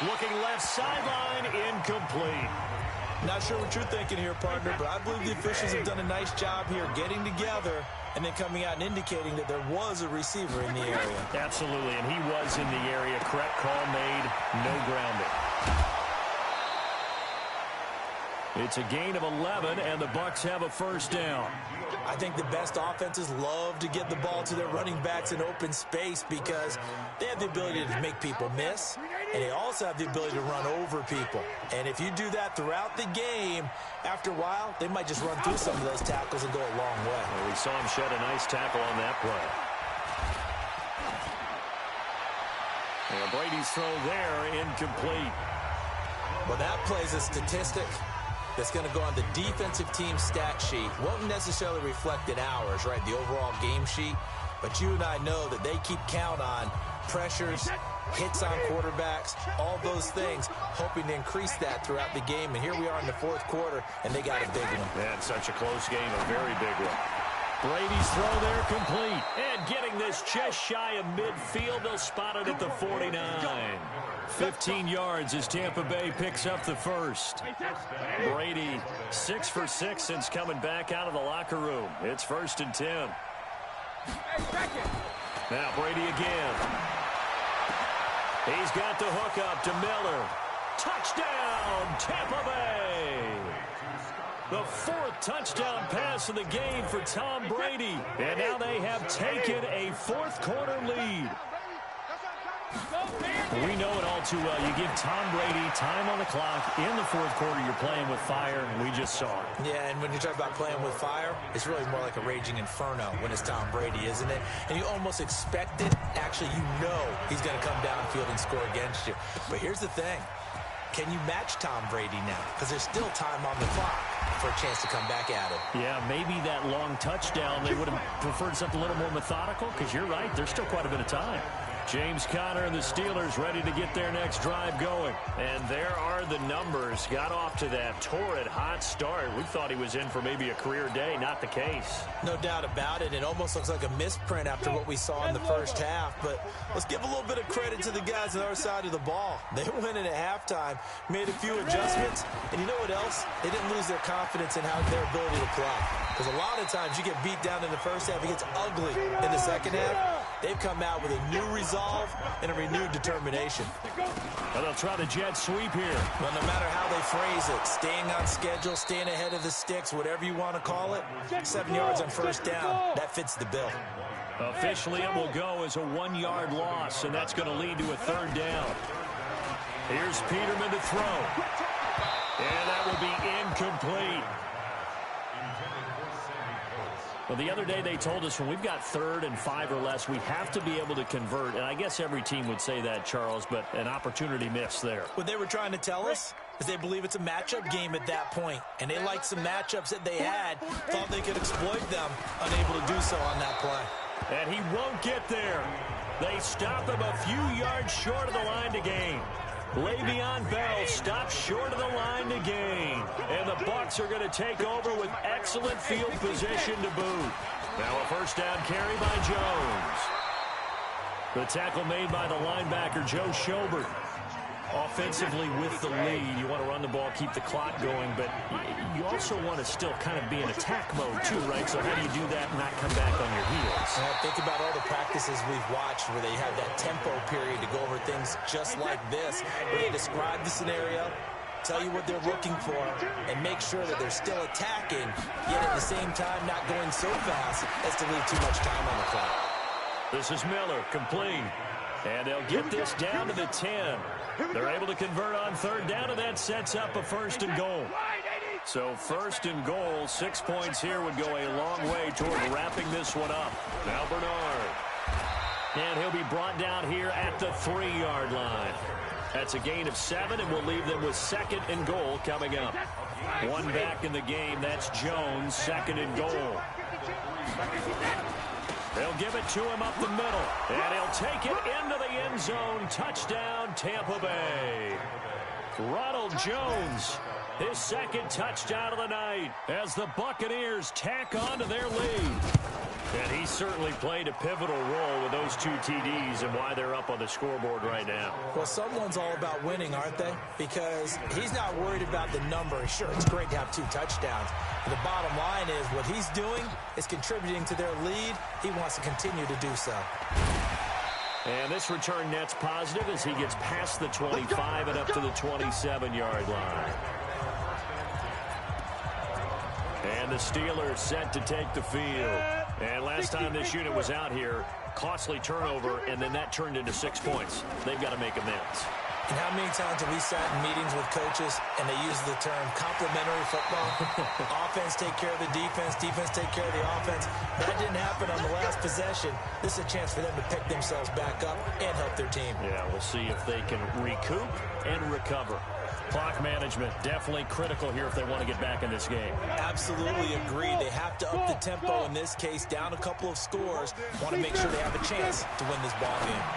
Looking left sideline, incomplete. Not sure what you're thinking here, partner, but I believe the officials have done a nice job here getting together and then coming out and indicating that there was a receiver in the area. Absolutely, and he was in the area. Correct call made, no grounding. It's a gain of 11, and the Bucs have a 1st down. I think the best offenses love to get the ball to their running backs in open space because they have the ability to make people miss, and they also have the ability to run over people. And if you do that throughout the game, after a while, they might just run through some of those tackles and go a long way. Well, we saw him shed a nice tackle on that play. And Brady's throw there, incomplete. Well, that plays a statistic that's going to go on the defensive team stat sheet. Won't necessarily reflect in ours, right, the overall game sheet. But you and I know that they keep count on pressures, hits on quarterbacks, all those things, hoping to increase that throughout the game. And here we are in the 4th quarter, and they got a big one. And such a close game, a very big one. Brady's throw there complete. And getting this just shy of midfield, they'll spot it at the 49. 15 yards as Tampa Bay picks up the 1st. Brady 6 for 6 since coming back out of the locker room. It's 1st and 10. Now Brady again. He's got the hook up to Miller. Touchdown, Tampa Bay. The 4th touchdown pass of the game for Tom Brady. And now they have taken a 4th quarter lead. We know it all too well. You give Tom Brady time on the clock. In the 4th quarter, you're playing with fire, and we just saw it. Yeah, and when you talk about playing with fire, it's really more like a raging inferno when it's Tom Brady, isn't it? And you almost expect it. Actually, you know he's going to come downfield and score against you. But here's the thing. Can you match Tom Brady now? Because there's still time on the clock for a chance to come back at it. Yeah, maybe that long touchdown, they would have preferred something a little more methodical, because you're right, there's still quite a bit of time. James Conner and the Steelers ready to get their next drive going. And there are the numbers. Got off to that torrid hot start. We thought he was in for maybe a career day. Not the case. No doubt about it. It almost looks like a misprint after what we saw in the first half. But let's give a little bit of credit to the guys on our side of the ball. They went in at halftime, made a few adjustments. And you know what else? They didn't lose their confidence in their ability to play. Because a lot of times you get beat down in the first half. It gets ugly in the second half. They've come out with a new resolve and a renewed determination. Well, they'll try the jet sweep here. Well, no matter how they phrase it, staying on schedule, staying ahead of the sticks, whatever you want to call it, 7 yards on first down, that fits the bill. Officially, it will go as a 1-yard loss, and that's going to lead to a third down. Here's Peterman to throw. And that will be incomplete. Well, the other day they told us when we've got 3rd and 5 or less, we have to be able to convert. And I guess every team would say that, Charles, but an opportunity missed there. What they were trying to tell us is they believe it's a matchup game at that point. And they liked some matchups that they had, thought they could exploit them, unable to do so on that play. And he won't get there. They stop him a few yards short of the line to gain. Le'Veon Bell stops short of the line to gain. And the Bucs are going to take over with excellent field position to boot. Now a first down carry by Jones. The tackle made by the linebacker, Joe Schobert. Offensively with the lead, you want to run the ball, keep the clock going, but you also want to still kind of be in attack mode too, right? So how do you do that and not come back on your heels? Think about all the practices we've watched where they have that tempo period to go over things just like this, where they describe the scenario, tell you what they're looking for, and make sure that they're still attacking, yet at the same time not going so fast as to leave too much time on the clock. This is Miller, complete. And they'll get this down to the 10. They're able to convert on third down, and that sets up a 1st and goal. So 1st and goal, 6 points here would go a long way toward wrapping this one up. Now Bernard. And he'll be brought down here at the 3-yard line. That's a gain of 7, and we'll leave them with 2nd and goal coming up. One back in the game, that's Jones, 2nd and goal. They'll give it to him up the middle, and he'll take it into the end zone. Touchdown, Tampa Bay. Ronald Jones, his 2nd touchdown of the night as the Buccaneers tack on to their lead. And he certainly played a pivotal role with those 2 TDs and why they're up on the scoreboard right now. Well, someone's all about winning, aren't they? Because he's not worried about the number. Sure, it's great to have 2 touchdowns. But the bottom line is what he's doing is contributing to their lead. He wants to continue to do so. And this return net's positive as he gets past the 25 and up to the 27-yard line. And the Steelers set to take the field. And last time this unit was out here, costly turnover, and then that turned into 6 points. They've got to make amends. And how many times have we sat in meetings with coaches and they use the term complementary football? Offense take care of the defense, defense take care of the offense. That didn't happen on the last possession. This is a chance for them to pick themselves back up and help their team. Yeah, we'll see if they can recoup and recover. Clock management definitely critical here if they want to get back in this game. Absolutely agreed. They have to up the tempo in this case, down a couple of scores. Want to make sure they have a chance to win this ball game.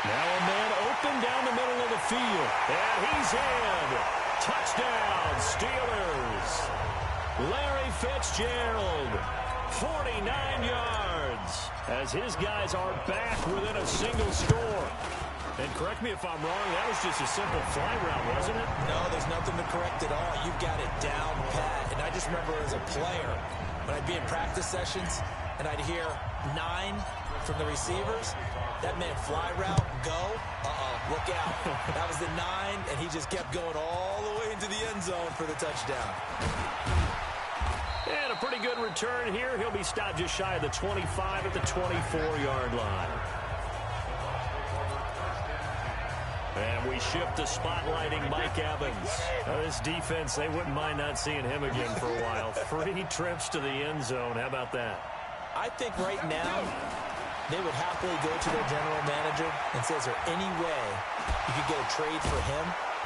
Now a man open down the middle of the field. And he's in. Touchdown, Steelers. Larry Fitzgerald, 49 yards, as his guys are back within a single score. And correct me if I'm wrong, that was just a simple fly route, wasn't it? No, there's nothing to correct at all. You've got it down pat. And I just remember as a player, when I'd be in practice sessions and I'd hear 9 from the receivers, that meant fly route, go, look out. That was the 9, and he just kept going all the way into the end zone for the touchdown. And a pretty good return here. He'll be stopped just shy of the 25 at the 24-yard line. And we shift to spotlighting Mike Evans. This defense, they wouldn't mind not seeing him again for a while. 3 trips to the end zone. How about that? I think right now they would happily go to their general manager and say, is there any way you could get a trade for him?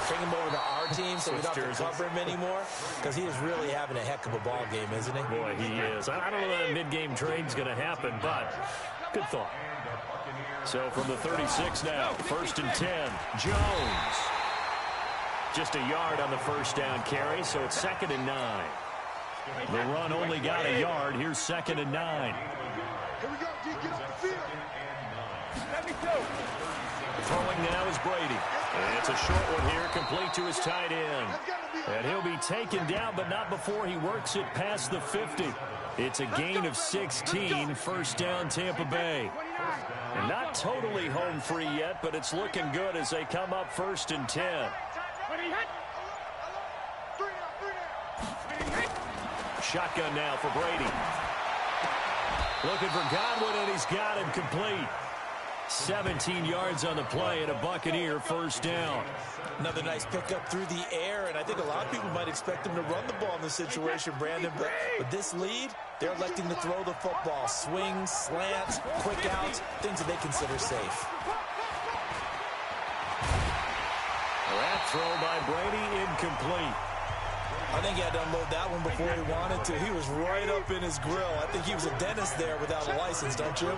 Bring him over to our team so we don't have to cover him anymore? Because he is really having a heck of a ball game, isn't he? Boy, he is. I don't know that a mid-game trade's going to happen, but good thought. So from the 36 now, 1st and 10, Jones. Just a yard on the first down carry, so it's 2nd and 9. The run only got a yard. Here's 2nd and 9. Here we go, D. Get off the field. Let me go. Throwing now is Brady. And it's a short one here, complete to his tight end. And he'll be taken down, but not before he works it past the 50. It's a gain of 16, 1st down Tampa Bay. And not totally home free yet, but it's looking good as they come up 1st and 10. Shotgun now for Brady. Looking for Godwin, and he's got him complete. 17 yards on the play, and a Buccaneer 1st down. Another nice pickup through the air, and I think a lot of people might expect him to run the ball in this situation, Brandon. But with this lead, they're electing to throw the football. Swings, slants, quick outs, things that they consider safe. That throw by Brady incomplete. I think he had to unload that one before he wanted to. He was right up in his grill. I think he was a dentist there without a license, don't you?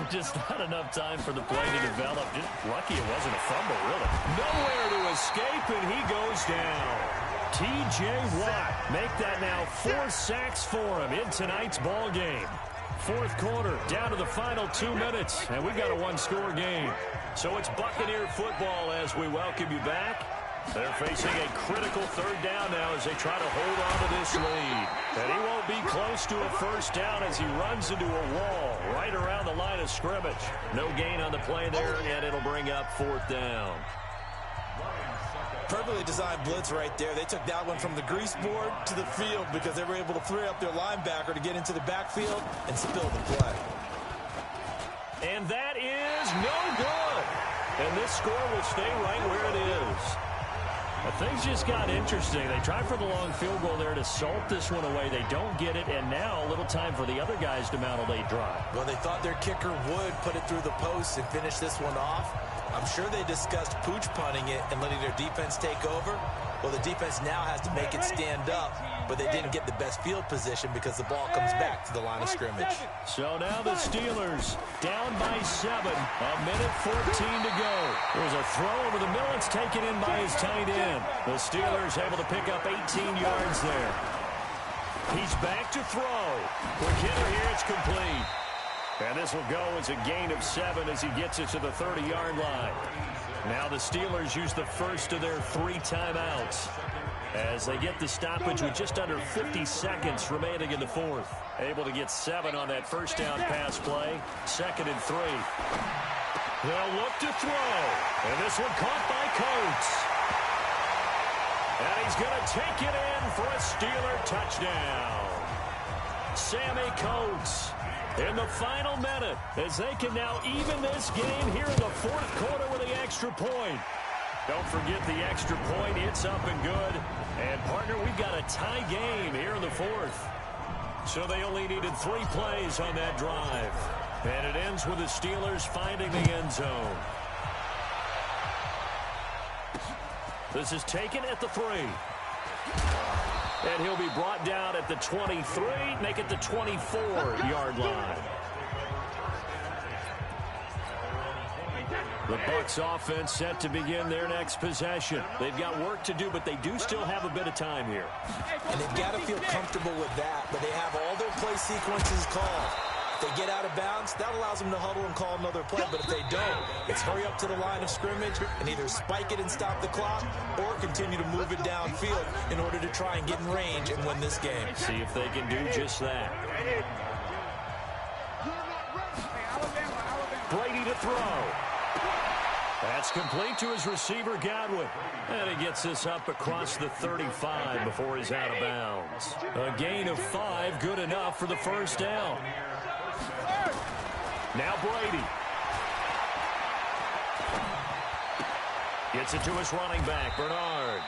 Just not enough time for the play to develop. Just lucky it wasn't a fumble, really. Nowhere to escape, and he goes down. T.J. Watt make that now 4 sacks for him in tonight's ball game. 4th quarter, down to the final 2 minutes, and we've got a one-score game. So it's Buccaneer football as we welcome you back. They're facing a critical 3rd down now as they try to hold on to this lead. And he won't be close to a 1st down as he runs into a wall right around the line of scrimmage. No gain on the play there, and it'll bring up 4th down. Perfectly designed blitz right there. They took that one from the grease board to the field because they were able to free up their linebacker to get into the backfield and spill the play. And that is no good. And this score will stay right where it is. Things just got interesting. They try for the long field goal there to salt this one away. They don't get it, and now a little time for the other guys to mount a late drive. Well, they thought their kicker would put it through the post and finish this one off. I'm sure they discussed pooch punting it and letting their defense take over. Well, the defense now has to make it stand up, but they didn't get the best field position because the ball comes back to the line of scrimmage. So now the Steelers down by 7, a minute 14 to go. There's a throw over the middle. It's taken in by his tight end. The Steelers able to pick up 18 yards there. He's back to throw. Quick hitter here. It's complete. And this will go as a gain of 7 as he gets it to the 30-yard line. Now the Steelers use the first of their 3 timeouts as they get the stoppage with just under 50 seconds remaining in the 4th. Able to get 7 on that 1st down pass play. 2nd and 3. They'll look to throw. And this one caught by Coates. And he's going to take it in for a Steeler touchdown. Sammy Coates in the final minute as they can now even this game here in the 4th quarter with the extra point. Don't forget the extra point. It's up and good. And, partner, we've got a tie game here in the 4th. So they only needed 3 plays on that drive. And it ends with the Steelers finding the end zone. This is taken at the 3. And he'll be brought down at the 23, make it the 24-yard line. The Bucs offense set to begin their next possession. They've got work to do, but they do still have a bit of time here. And they've got to feel comfortable with that, but they have all their play sequences called. If they get out of bounds, that allows them to huddle and call another play. But if they don't, it's hurry up to the line of scrimmage and either spike it and stop the clock or continue to move it downfield in order to try and get in range and win this game. See if they can do just that. Brady to throw. That's complete to his receiver, Godwin. And he gets this up across the 35 before he's out of bounds. A gain of 5, good enough for the 1st down. Now Brady. Gets it to his running back, Bernard.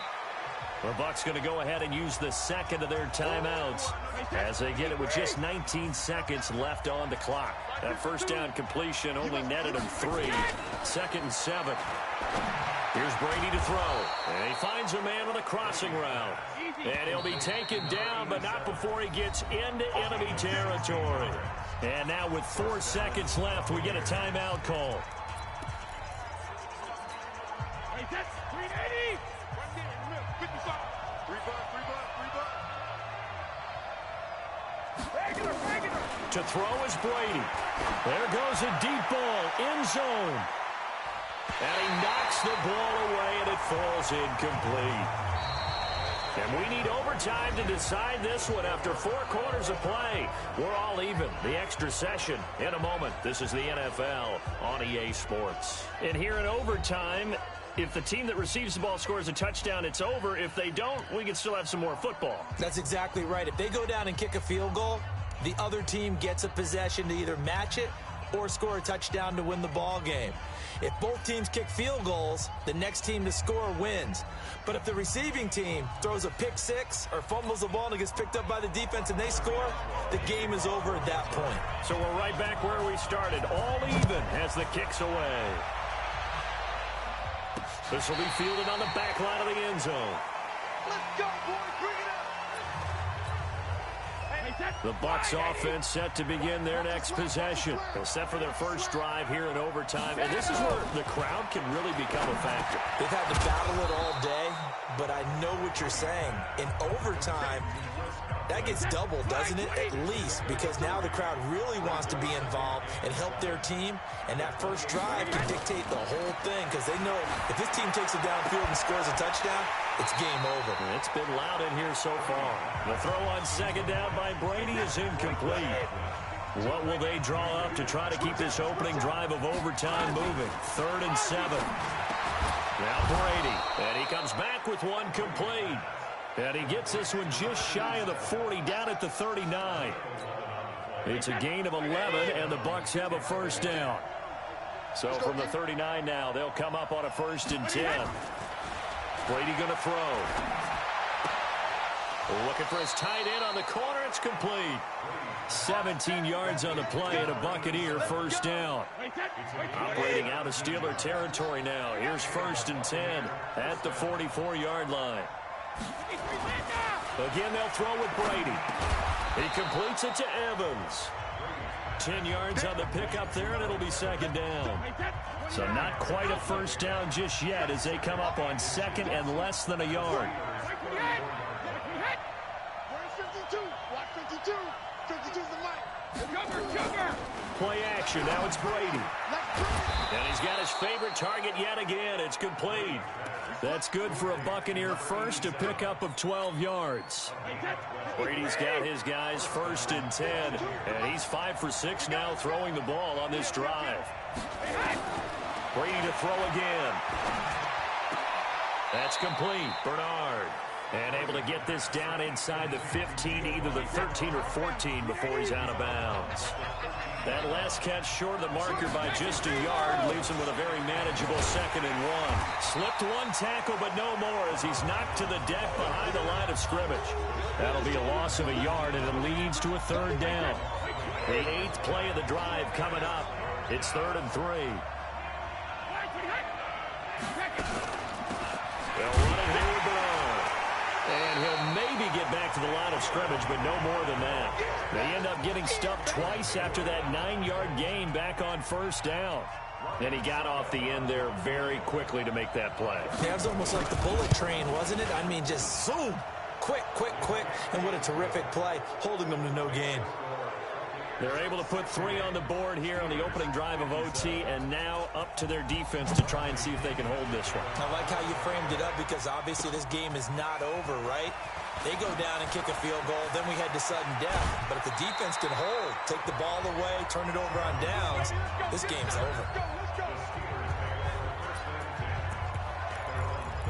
The Bucs going to go ahead and use the 2nd of their timeouts as they get it with just 19 seconds left on the clock. That 1st down completion only netted him 3. 2nd and 7. Here's Brady to throw. And he finds a man on a crossing route. And he'll be taken down, but not before he gets into enemy territory. And now with 4 seconds left, we get a timeout call. Hey, that's 380. Right there in the middle. 55. Regular. To throw is Brady. There goes a deep ball, end zone. And he knocks the ball away, and it falls incomplete. And we need overtime to decide this one after 4 quarters of play. We're all even. The extra session in a moment. This is the NFL on EA Sports. And here in overtime, if the team that receives the ball scores a touchdown, it's over. If they don't, we can still have some more football. That's exactly right. If they go down and kick a field goal, the other team gets a possession to either match it or score a touchdown to win the ball game. If both teams kick field goals, the next team to score wins. But if the receiving team throws a pick six or fumbles the ball and it gets picked up by the defense and they score, the game is over at that point. So we're right back where we started, all even as the kick's away. This will be fielded on the back line of the end zone. Let's go, boys. Bring it up. The Bucs offense set to begin their next possession. They're set for their first drive here in overtime, and this is where the crowd can really become a factor. They've had to battle it all day, but I know what you're saying. In overtime, that gets doubled, doesn't it? At least, because now the crowd really wants to be involved and help their team, and that first drive can dictate the whole thing, because they know if this team takes it downfield and scores a touchdown, it's game over. It's been loud in here so far. The throw on second down by Brady is incomplete. What will they draw up to try to keep this opening drive of overtime moving? 3rd and 7. Now Brady, and he comes back with one complete. And he gets this one just shy of the 40, down at the 39. It's a gain of 11, and the Bucs have a first down. So from the 39 now, they'll come up on a 1st and 10. Brady going to throw. Looking for his tight end on the corner. It's complete. 17 yards on the play and a Buccaneer first down. Operating out of Steeler territory now. Here's 1st and 10 at the 44-yard line. Again, they'll throw with Brady. He completes it to Evans. 10 yards on the pickup there, and it'll be 2nd down. So not quite a first down just yet as they come up on 2nd and less than a yard. Play action. Now it's Brady. And he's got his favorite target yet again. It's complete. That's good for a Buccaneer first, a pickup of 12 yards. Brady's got his guys 1st and 10, and he's 5 for 6 now throwing the ball on this drive. Brady to throw again. That's complete. Bernard. And able to get this down inside the 15, either the 13 or 14 before he's out of bounds. That last catch short of the marker by just a yard leaves him with a very manageable 2nd and 1. Slipped one tackle, but no more as he's knocked to the deck behind the line of scrimmage. That'll be a loss of a yard, and it leads to a 3rd down. The 8th play of the drive coming up. It's 3rd and 3. They'll run it here with Bernard. And he'll maybe get back to the line of scrimmage, but no more than that. They end up getting stuffed twice after that 9-yard gain back on 1st down. And he got off the end there very quickly to make that play. That was almost like the bullet train, wasn't it? I mean, just zoom. Quick. And what a terrific play, holding them to no gain. They're able to put 3 on the board here on the opening drive of OT, and now up to their defense to try and see if they can hold this one. I like how you framed it up because obviously this game is not over, right? They go down and kick a field goal, then we head to sudden death. But if the defense can hold, take the ball away, turn it over on downs, this game's over.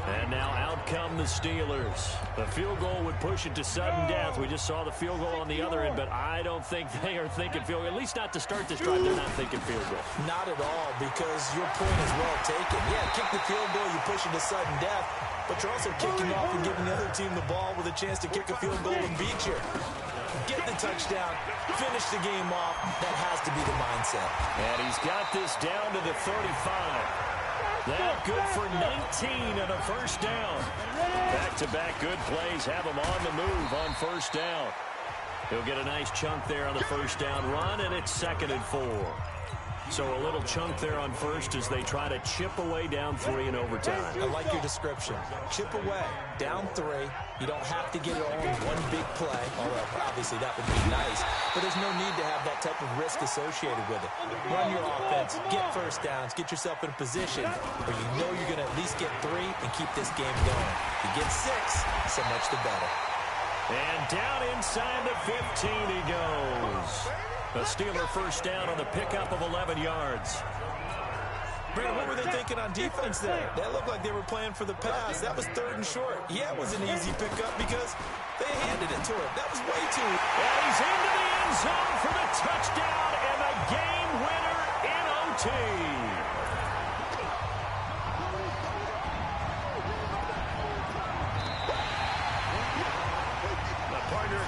And now out come the Steelers. The field goal would push it to sudden death. We just saw the field goal on the other end, but I don't think they are thinking field goal. At least not to start this drive, they're not thinking field goal. Not at all, because your point is well taken. Yeah, kick the field goal, you push it to sudden death, but you're also kicking off and giving the other team the ball with a chance to kick a field goal and beat you. Get the touchdown, finish the game off. That has to be the mindset. And he's got this down to the 35. That good for 19 and a first down. Back-to-back good plays have him on the move on 1st down. He'll get a nice chunk there on the first down run, and it's 2nd and 4. So a little chunk there on first as they try to chip away down 3 in overtime. I like your description. Chip away, down 3. You don't have to get it all in one big play, although obviously that would be nice. But there's no need to have that type of risk associated with it. Run your offense, get first downs, get yourself in a position where you know you're going to at least get 3 and keep this game going. If you get 6, so much the better. And down inside the 15 he goes. A Steeler first down on the pickup of 11 yards. Brandon, what were they thinking on defense there? That looked like they were playing for the pass. That was 3rd and short. Yeah, it was an easy pickup because they handed it to him. That was way too easy. And he's into the end zone for the touchdown and the game winner in OT.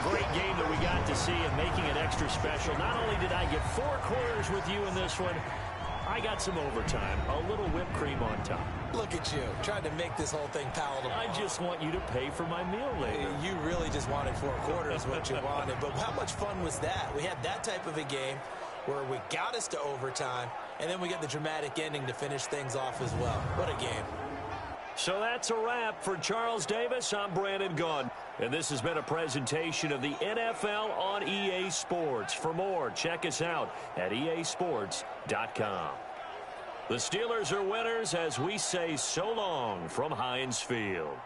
Great game that we got to see and making it extra special. Not only did I get 4 quarters with you in this one, I got some overtime, a little whipped cream on top. Look at you, trying to make this whole thing palatable. I just want you to pay for my meal later. You really just wanted 4 quarters, what you wanted. But how much fun was that? We had that type of a game where we got us to overtime, and then we get the dramatic ending to finish things off as well. What a game. So that's a wrap for Charles Davis. I'm Brandon Gaudin. And this has been a presentation of the NFL on EA Sports. For more, check us out at easports.com. The Steelers are winners as we say so long from Heinz Field.